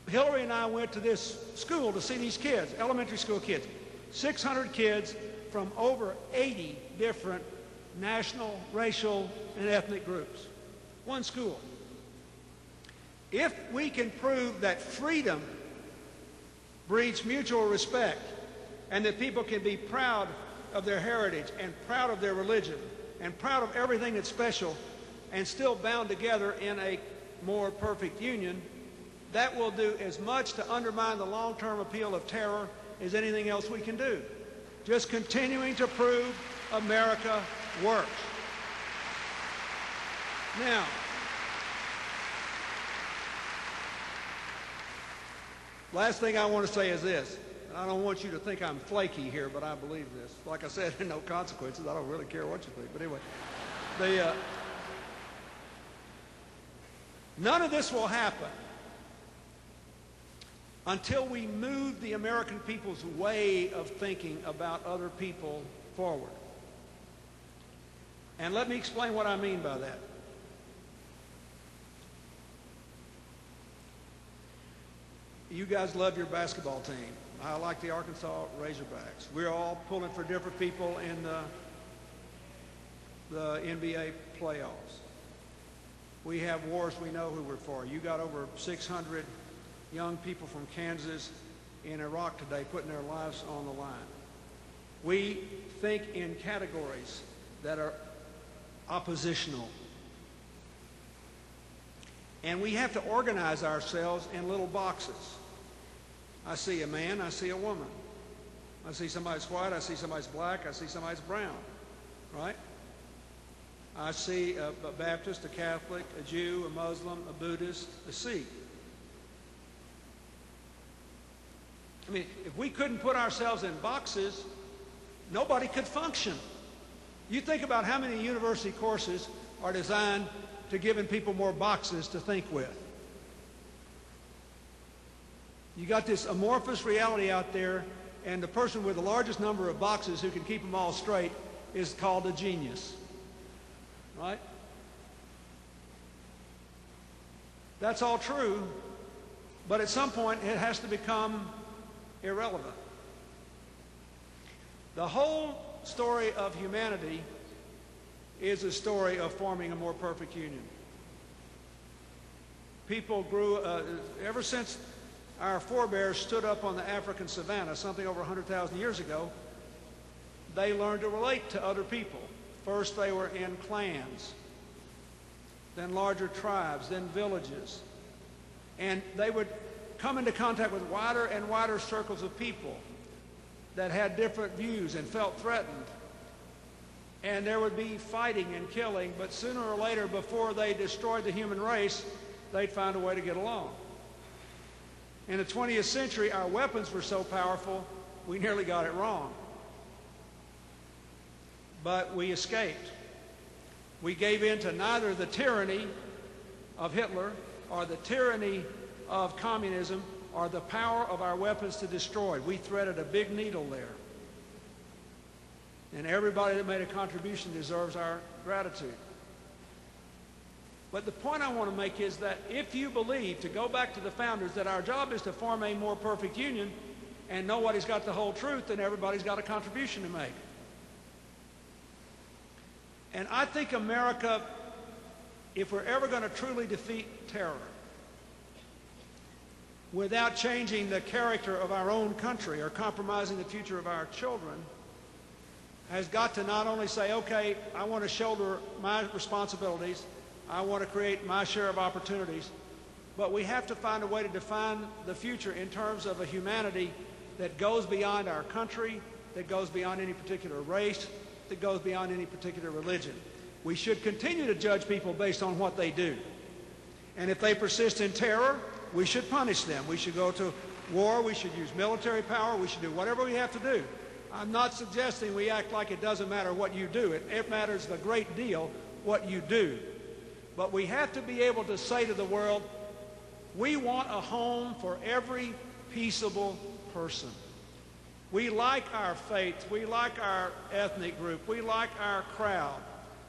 Hillary and I went to this school to see these kids, elementary school kids, 600 kids from over 80 different national, racial, and ethnic groups. One school. If we can prove that freedom breeds mutual respect and that people can be proud of their heritage and proud of their religion and proud of everything that's special and still bound together in a more perfect union, that will do as much to undermine the long-term appeal of terror as anything else we can do. Just continuing to prove America works. Now, last thing I want to say is this. I don't want you to think I'm flaky here, but I believe this. Like I said, no consequences. I don't really care what you think. But anyway, none of this will happen until we move the American people's way of thinking about other people forward. And let me explain what I mean by that. You guys love your basketball team. I like the Arkansas Razorbacks. We're all pulling for different people in the NBA playoffs. We have wars we know who we're for. You got over 600 young people from Kansas in Iraq today putting their lives on the line. We think in categories that are oppositional. And we have to organize ourselves in little boxes. I see a man, I see a woman. I see somebody's white, I see somebody's black, I see somebody's brown, right? I see a Baptist, a Catholic, a Jew, a Muslim, a Buddhist, a Sikh. I mean, if we couldn't put ourselves in boxes, nobody could function. You think about how many university courses are designed to giving people more boxes to think with. You got this amorphous reality out there, and the person with the largest number of boxes who can keep them all straight is called a genius, right? That's all true, but at some point it has to become irrelevant. The whole story of humanity is a story of forming a more perfect union. People grew, ever since our forebears stood up on the African savannah, something over 100,000 years ago, they learned to relate to other people. First they were in clans, then larger tribes, then villages. And they would come into contact with wider and wider circles of people that had different views and felt threatened. And there would be fighting and killing, but sooner or later, before they destroyed the human race, they'd find a way to get along. In the 20th century, our weapons were so powerful, we nearly got it wrong. But we escaped. We gave in to neither the tyranny of Hitler or the tyranny of communism or the power of our weapons to destroy. We threaded a big needle there. And everybody that made a contribution deserves our gratitude. But the point I want to make is that if you believe, to go back to the founders, that our job is to form a more perfect union and nobody's got the whole truth, then everybody's got a contribution to make. And I think America, if we're ever going to truly defeat terror, without changing the character of our own country or compromising the future of our children, has got to not only say, okay, I want to shoulder my responsibilities, I want to create my share of opportunities, but we have to find a way to define the future in terms of a humanity that goes beyond our country, that goes beyond any particular race, that goes beyond any particular religion. We should continue to judge people based on what they do. And if they persist in terror, we should punish them. We should go to war. We should use military power. We should do whatever we have to do. I'm not suggesting we act like it doesn't matter what you do. It matters a great deal what you do. But we have to be able to say to the world, we want a home for every peaceable person. We like our faith. We like our ethnic group. We like our crowd.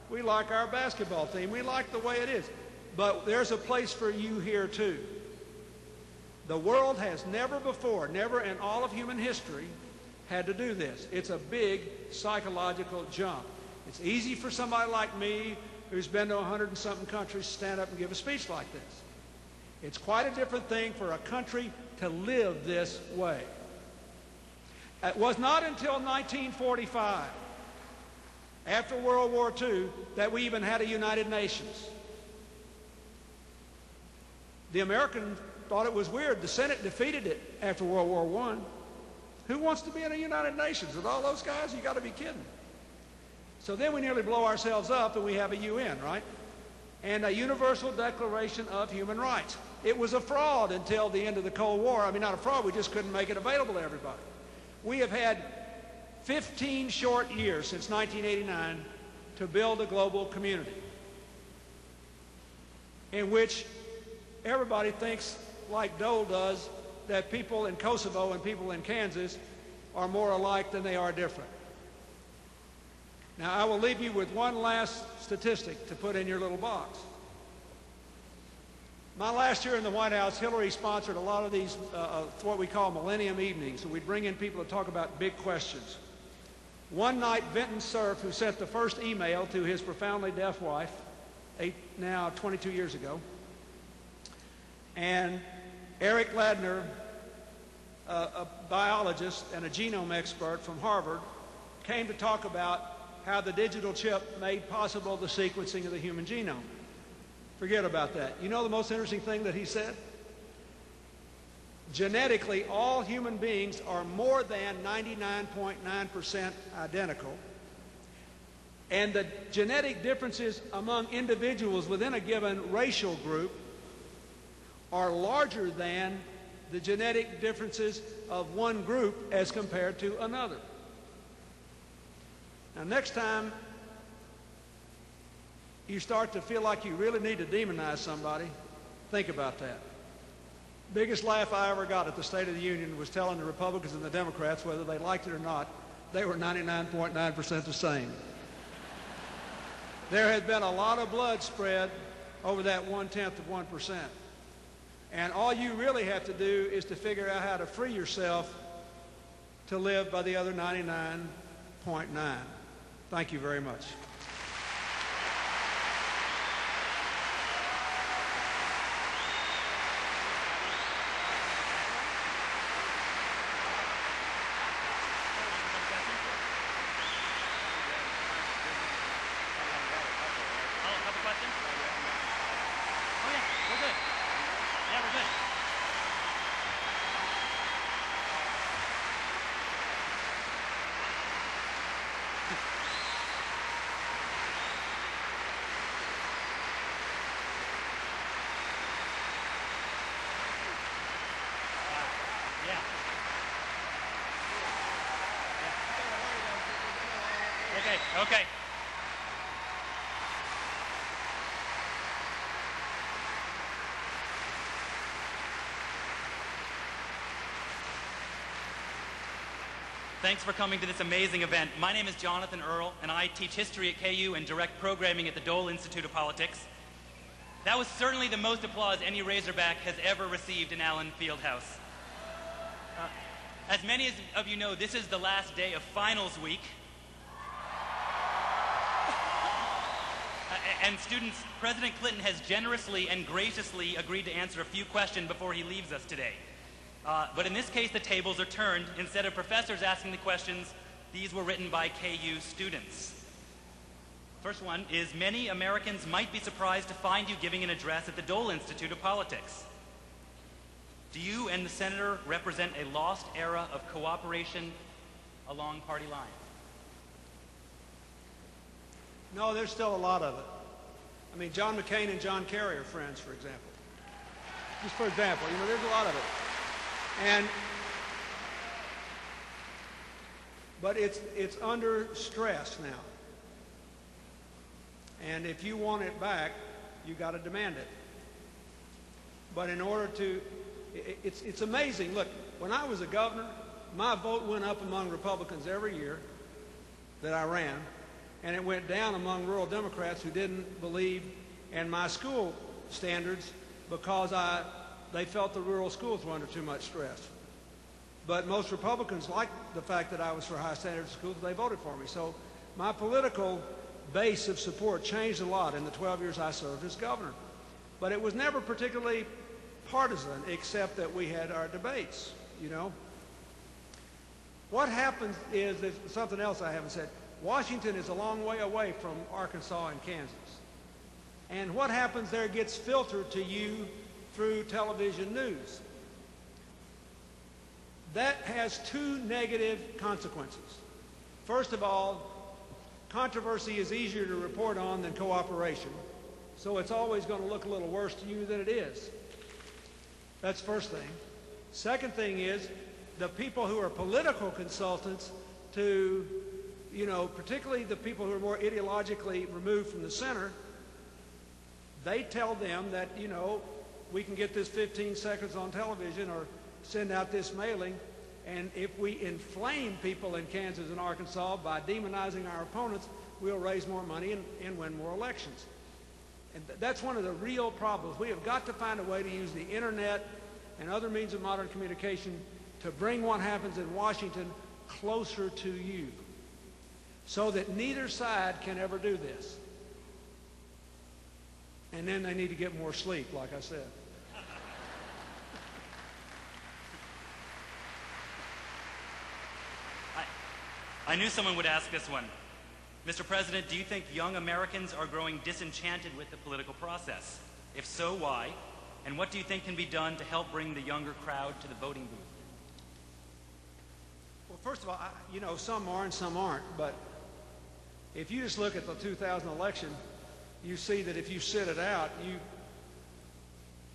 We like our basketball team. We like the way it is. But there's a place for you here too. The world has never before, never in all of human history, had to do this. It's a big psychological jump. It's easy for somebody like me who's been to 100 and something countries to stand up and give a speech like this. It's quite a different thing for a country to live this way. It was not until 1945, after World War II, that we even had a United Nations. The Americans thought it was weird. The Senate defeated it after World War I. Who wants to be in a United Nations with all those guys? You got to be kidding. So then we nearly blow ourselves up and we have a UN, right? And a Universal Declaration of Human Rights. It was a fraud until the end of the Cold War. I mean, not a fraud, we just couldn't make it available to everybody. We have had 15 short years since 1989 to build a global community in which everybody thinks, like Dole does, that people in Kosovo and people in Kansas are more alike than they are different. Now, I will leave you with one last statistic to put in your little box. My last year in the White House, Hillary sponsored a lot of these, what we call Millennium Evenings, so we'd bring in people to talk about big questions. One night, Vinton Cerf, who sent the first email to his profoundly deaf wife, now 22 years ago, and Eric Ladner, a biologist and a genome expert from Harvard, came to talk about how the digital chip made possible the sequencing of the human genome. Forget about that. You know the most interesting thing that he said? Genetically, all human beings are more than 99.9% identical. And the genetic differences among individuals within a given racial group are larger than the genetic differences of one group as compared to another. Now, next time you start to feel like you really need to demonize somebody, think about that. Biggest laugh I ever got at the State of the Union was telling the Republicans and the Democrats, whether they liked it or not, they were 99.9% the same. There had been a lot of blood spread over that 1/10 of 1%. And all you really have to do is to figure out how to free yourself to live by the other 99.9. Thank you very much. Okay. Thanks for coming to this amazing event. My name is Jonathan Earl, and I teach history at KU and direct programming at the Dole Institute of Politics. That was certainly the most applause any Razorback has ever received in Allen Fieldhouse. As many of you know, this is the last day of finals week. And students, President Clinton has generously and graciously agreed to answer a few questions before he leaves us today. But in this case, the tables are turned. Instead of professors asking the questions, these were written by KU students. First one is, many Americans might be surprised to find you giving an address at the Dole Institute of Politics. Do you and the senator represent a lost era of cooperation along party lines? No, there's still a lot of it. I mean, John McCain and John Kerry are friends, for example. Just for example, you know, there's a lot of it. But it's under stress now. And if you want it back, you got to demand it. But in order to, it's amazing. Look, when I was a governor, my vote went up among Republicans every year that I ran, and it went down among rural Democrats who didn't believe in my school standards because they felt the rural schools were under too much stress. But most Republicans liked the fact that I was for high standards schools. They voted for me. So my political base of support changed a lot in the 12 years I served as governor. But it was never particularly partisan, except that we had our debates, you know. What happens is, there's something else I haven't said. Washington is a long way away from Arkansas and Kansas. And what happens there gets filtered to you through television news. That has two negative consequences. First of all, controversy is easier to report on than cooperation. So it's always going to look a little worse to you than it is. That's first thing. Second thing is, the people who are political consultants to, you know, particularly the people who are more ideologically removed from the center, they tell them that, you know, we can get this 15 seconds on television or send out this mailing, and if we inflame people in Kansas and Arkansas by demonizing our opponents, we'll raise more money and win more elections. And that's one of the real problems. We have got to find a way to use the internet and other means of modern communication to bring what happens in Washington closer to you, so that neither side can ever do this. And then they need to get more sleep, like I said. I knew someone would ask this one. Mr. President, do you think young Americans are growing disenchanted with the political process? If so, why? And what do you think can be done to help bring the younger crowd to the voting booth? Well, first of all, you know, some are and some aren't. But if you just look at the 2000 election, you see that if you sit it out,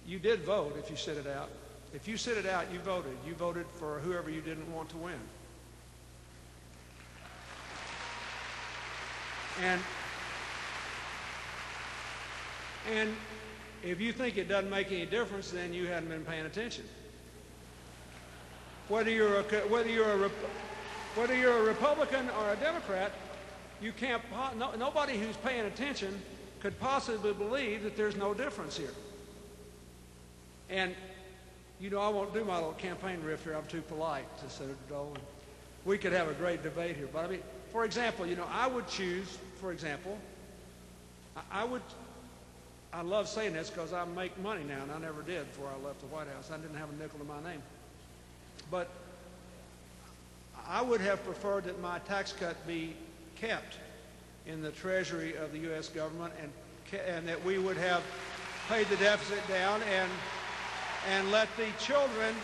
you did vote if you sit it out. If you sit it out, you voted. You voted for whoever you didn't want to win. And if you think it doesn't make any difference, then you haven't been paying attention. Whether you're a Republican or a Democrat, you can't. Nobody who's paying attention could possibly believe that there's no difference here. And you know, I won't do my little campaign riff here. I'm too polite to Senator Dole. We could have a great debate here, but I mean, for example, you know, I would choose. For example, I love saying this because I make money now, and I never did before I left the White House. I didn't have a nickel to my name. But I would have preferred that my tax cut be kept in the treasury of the U.S. government, and that we would have paid the deficit down and let the children,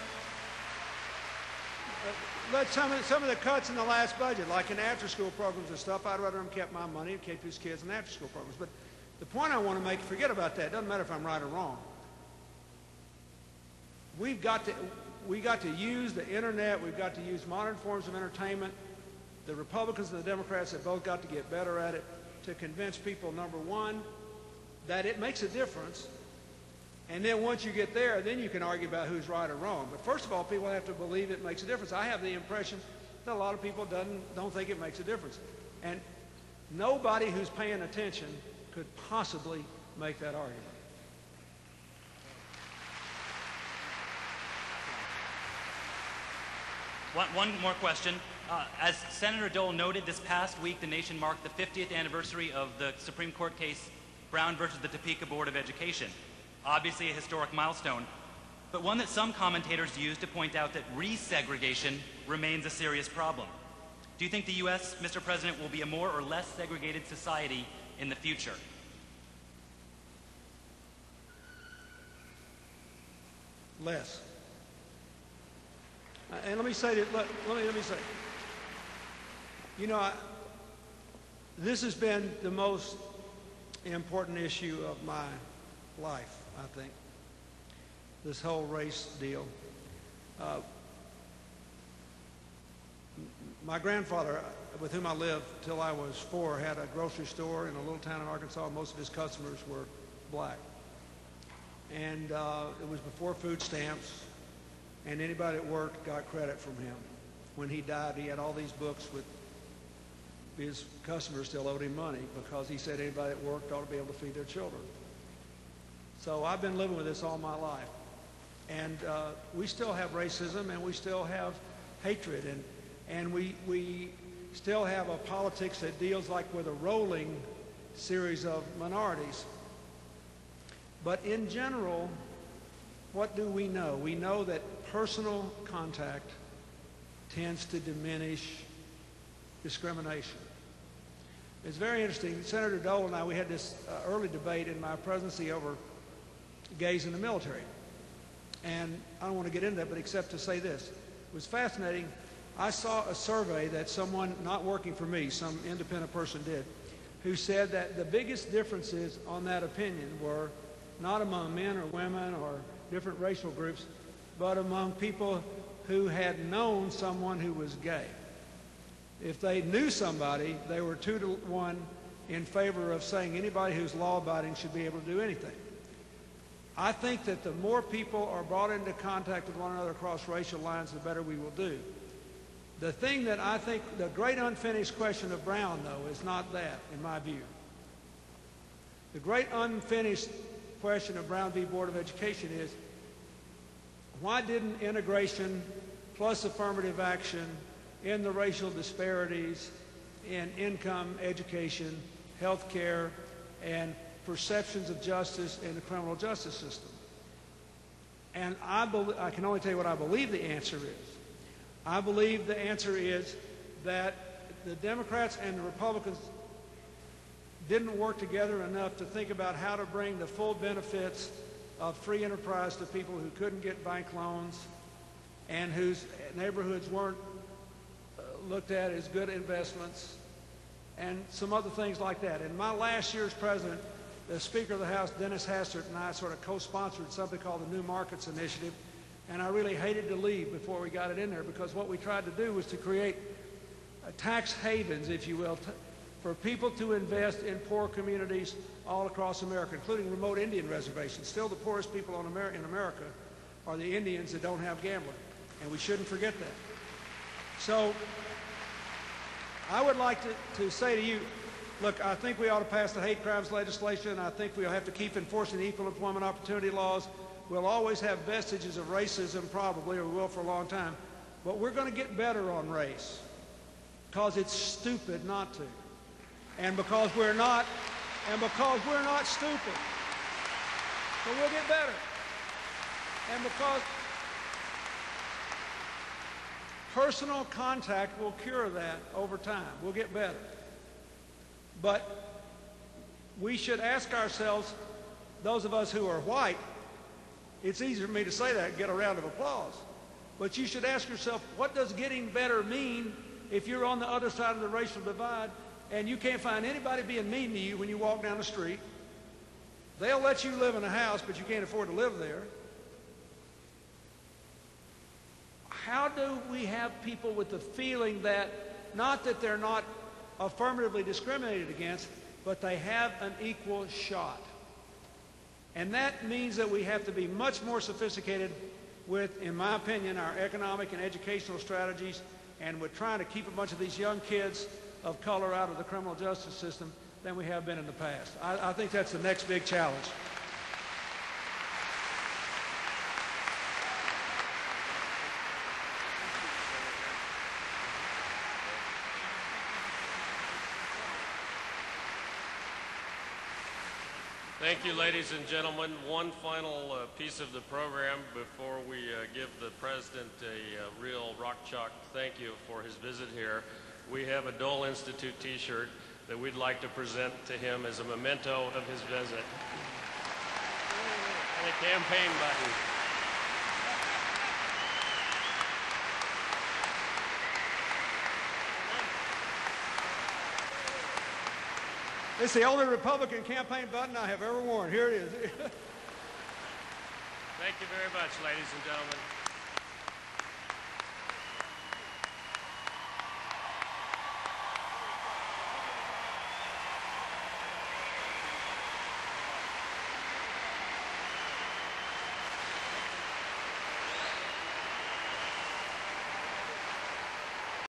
let some of the cuts in the last budget, like in after-school programs and stuff, I'd rather them kept my money and keep these kids in after-school programs. But the point I want to make, forget about that. It doesn't matter if I'm right or wrong. We got to use the internet. We've got to use modern forms of entertainment. The Republicans and the Democrats have both got to get better at it to convince people, number one, that it makes a difference. And then once you get there, then you can argue about who's right or wrong. But first of all, people have to believe it makes a difference. I have the impression that a lot of people don't think it makes a difference. And nobody who's paying attention could possibly make that argument. One more question. As Senator Dole noted, this past week the nation marked the 50th anniversary of the Supreme Court case Brown versus the Topeka Board of Education. Obviously a historic milestone, but one that some commentators use to point out that resegregation remains a serious problem. Do you think the U.S., Mr. President, will be a more or less segregated society in the future? Less. And let me say that, let me say, you know, this has been the most important issue of my life, I think, this whole race deal. My grandfather, with whom I lived till I was 4, had a grocery store in a little town in Arkansas. Most of his customers were black. And it was before food stamps, and anybody that worked got credit from him. When he died, he had all these books with his customers still owed him money because he said anybody that worked ought to be able to feed their children. So I've been living with this all my life. And we still have racism, and we still have hatred, and we still have a politics that deals like with a rolling series of minorities. But in general, what do we know? We know that personal contact tends to diminish discrimination. It's very interesting. Senator Dole and I, we had this early debate in my presidency over gays in the military. And I don't want to get into that, but except to say this. It was fascinating. I saw a survey that someone not working for me, some independent person did, who said that the biggest differences on that opinion were not among men or women or different racial groups, but among people who had known someone who was gay. If they knew somebody, they were 2 to 1 in favor of saying anybody who's law-abiding should be able to do anything. I think that the more people are brought into contact with one another across racial lines, the better we will do. The thing that I think, the great unfinished question of Brown, though, is not that, in my view. The great unfinished question of Brown v. Board of Education is, why didn't integration plus affirmative action in the racial disparities in income, education, health care, and perceptions of justice in the criminal justice system? And I can only tell you what I believe the answer is. I believe the answer is that the Democrats and the Republicans didn't work together enough to think about how to bring the full benefits of free enterprise to people who couldn't get bank loans and whose neighborhoods weren't looked at as good investments, and some other things like that. In my last year as president, the Speaker of the House, Dennis Hastert, and I sort of co-sponsored something called the New Markets Initiative, and I really hated to leave before we got it in there, because what we tried to do was to create tax havens, if you will, for people to invest in poor communities all across America, including remote Indian reservations. Still, the poorest people in America are the Indians that don't have gambling, and we shouldn't forget that. So I would like to say to you, look, I think we ought to pass the hate crimes legislation. I think we'll have to keep enforcing the equal employment opportunity laws. We'll always have vestiges of racism, probably, or we will for a long time. But we're going to get better on race because it's stupid not to. And because we're not stupid. But we'll get better. And because personal contact will cure that over time. We'll get better. But we should ask ourselves, those of us who are white, it's easier for me to say that and get a round of applause. But you should ask yourself, what does getting better mean if you're on the other side of the racial divide and you can't find anybody being mean to you when you walk down the street? They'll let you live in a house, but you can't afford to live there. How do we have people with the feeling that, not that they're not affirmatively discriminated against, but they have an equal shot? And that means that we have to be much more sophisticated with, in my opinion, our economic and educational strategies, and with trying to keep a bunch of these young kids of color out of the criminal justice system than we have been in the past. I think that's the next big challenge. Thank you, ladies and gentlemen. One final piece of the program before we give the President a real rock chalk thank you for his visit here. We have a Dole Institute t-shirt that we'd like to present to him as a memento of his visit. And a campaign button. It's the only Republican campaign button I have ever worn. Here it is. Thank you very much, ladies and gentlemen.